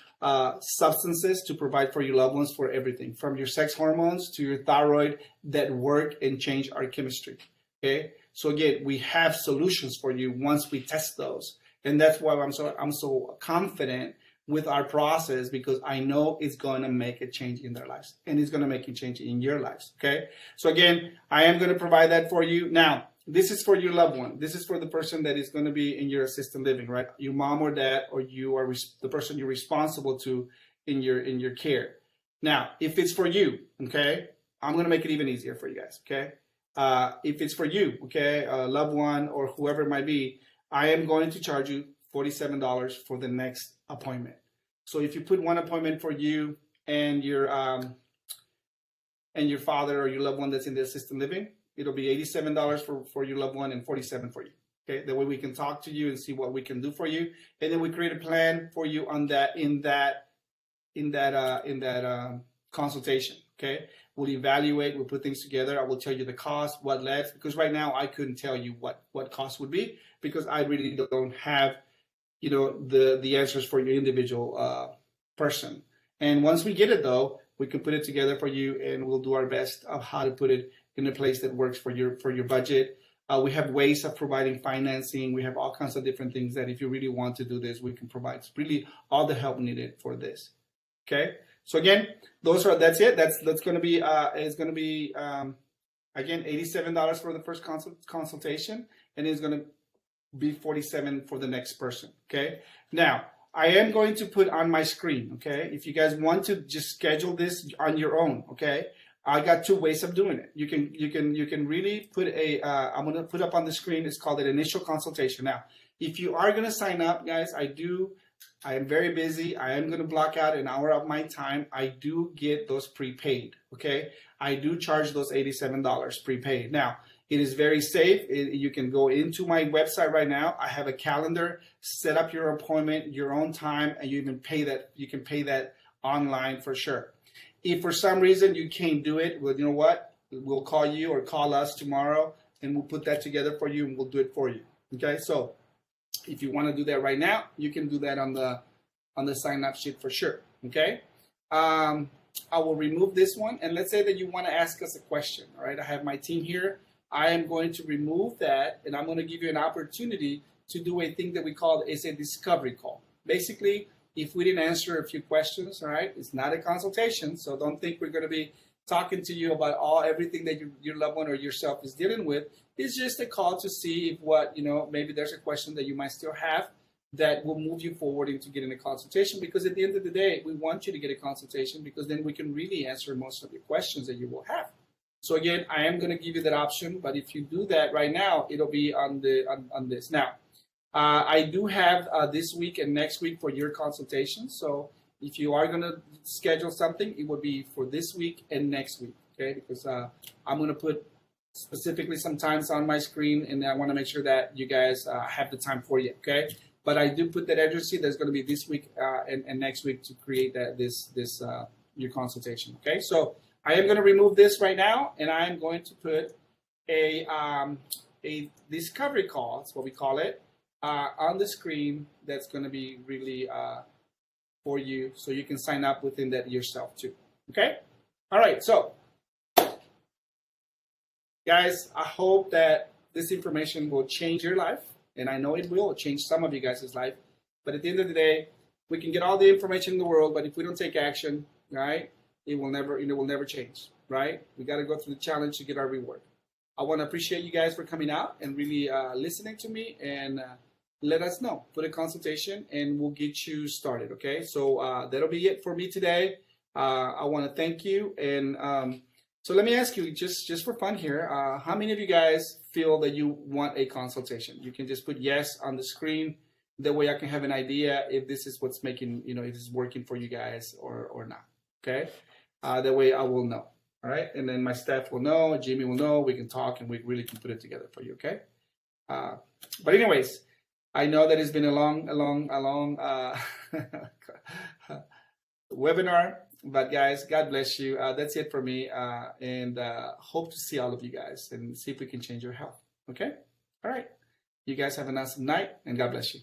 substances to provide for your loved ones for everything, from your sex hormones to your thyroid that work and change our chemistry. Okay, so again, we have solutions for you once we test those, and that's why I'm so confident with our process, because I know it's going to make a change in their lives, and it's going to make a change in your lives. Okay. So again, I am going to provide that for you. Now, this is for your loved one. This is for the person that is going to be in your assisted living, right? Your mom or dad, or you are the person you're responsible to in your care. Now, if it's for you, okay, I'm going to make it even easier for you guys. Okay. If it's for you, okay, a loved one or whoever it might be, I am going to charge you $47 for the next appointment. So if you put one appointment for you and your father or your loved one that's in the assisted living, it'll be $87 for your loved one and $47 for you. Okay, that way we can talk to you and see what we can do for you, and then we create a plan for you on that in that consultation. Okay, we'll evaluate, we'll put things together. I will tell you the cost, what left, because right now I couldn't tell you what cost would be, because I really don't have the answers for your individual person. And once we get it, though, we can put it together for you, and we'll do our best of how to put it in a place that works for your budget. We have ways of providing financing. We have all kinds of different things that if you really want to do this, we can provide. It's really all the help needed for this. Okay. So again, that's it. That's going to be again $87 for the first consultation, and it's going to be $47 for the next person. Okay. Now I am going to put on my screen. Okay. If you guys want to just schedule this on your own. Okay. I got two ways of doing it. You can really put I'm going to put up on the screen. It's called an initial consultation. Now, if you are going to sign up, guys, I am very busy. I am going to block out an hour of my time. I do get those prepaid. Okay. I do charge those $87 prepaid. Now, it is very safe. You can go into my website right now. I have a calendar, set up your appointment, your own time, and you can pay that online for sure. If for some reason you can't do it, well, you know what? We'll call you or call us tomorrow, and we'll put that together for you, and we'll do it for you. Okay, so if you want to do that right now, you can do that on the sign up sheet for sure. Okay, I will remove this one, and let's say that you want to ask us a question. All right, I have my team here. I am going to remove that, and I'm going to give you an opportunity to do a thing that we call a discovery call. Basically, if we didn't answer a few questions, all right, it's not a consultation, so don't think we're going to be talking to you about everything that your loved one or yourself is dealing with. It's just a call to see if maybe there's a question that you might still have that will move you forward into getting a consultation, because at the end of the day, we want you to get a consultation, because then we can really answer most of your questions that you will have. So again, I am going to give you that option, but if you do that right now, it'll be on this. Now, I do have this week and next week for your consultation. So if you are going to schedule something, it will be for this week and next week, okay? Because I'm going to put specifically some times on my screen, and I want to make sure that you guys have the time for you, okay? But I do put that urgency. There's going to be this week and next week to create your consultation, okay? So I am going to remove this right now, and I am going to put a discovery call, that's what we call it, on the screen. That's going to be really for you, so you can sign up within that yourself too. Okay? All right, so guys, I hope that this information will change your life. And I know it will change some of you guys' life. But at the end of the day, we can get all the information in the world, but if we don't take action, right, it will never change, right? We got to go through the challenge to get our reward. I want to appreciate you guys for coming out and really listening to me, and let us know. Put a consultation and we'll get you started, okay? So that'll be it for me today. I want to thank you. And so let me ask you, just for fun here, how many of you guys feel that you want a consultation? You can just put yes on the screen. That way I can have an idea if this is what's making, if this is working for you guys or not, okay? That way I will know, all right? And then my staff will know, Jimmy will know, we can talk and we really can put it together for you, okay? But anyways, I know that it's been a long webinar, but guys, God bless you. That's it for me, and hope to see all of you guys and see if we can change your health, okay? All right. You guys have an awesome night, and God bless you.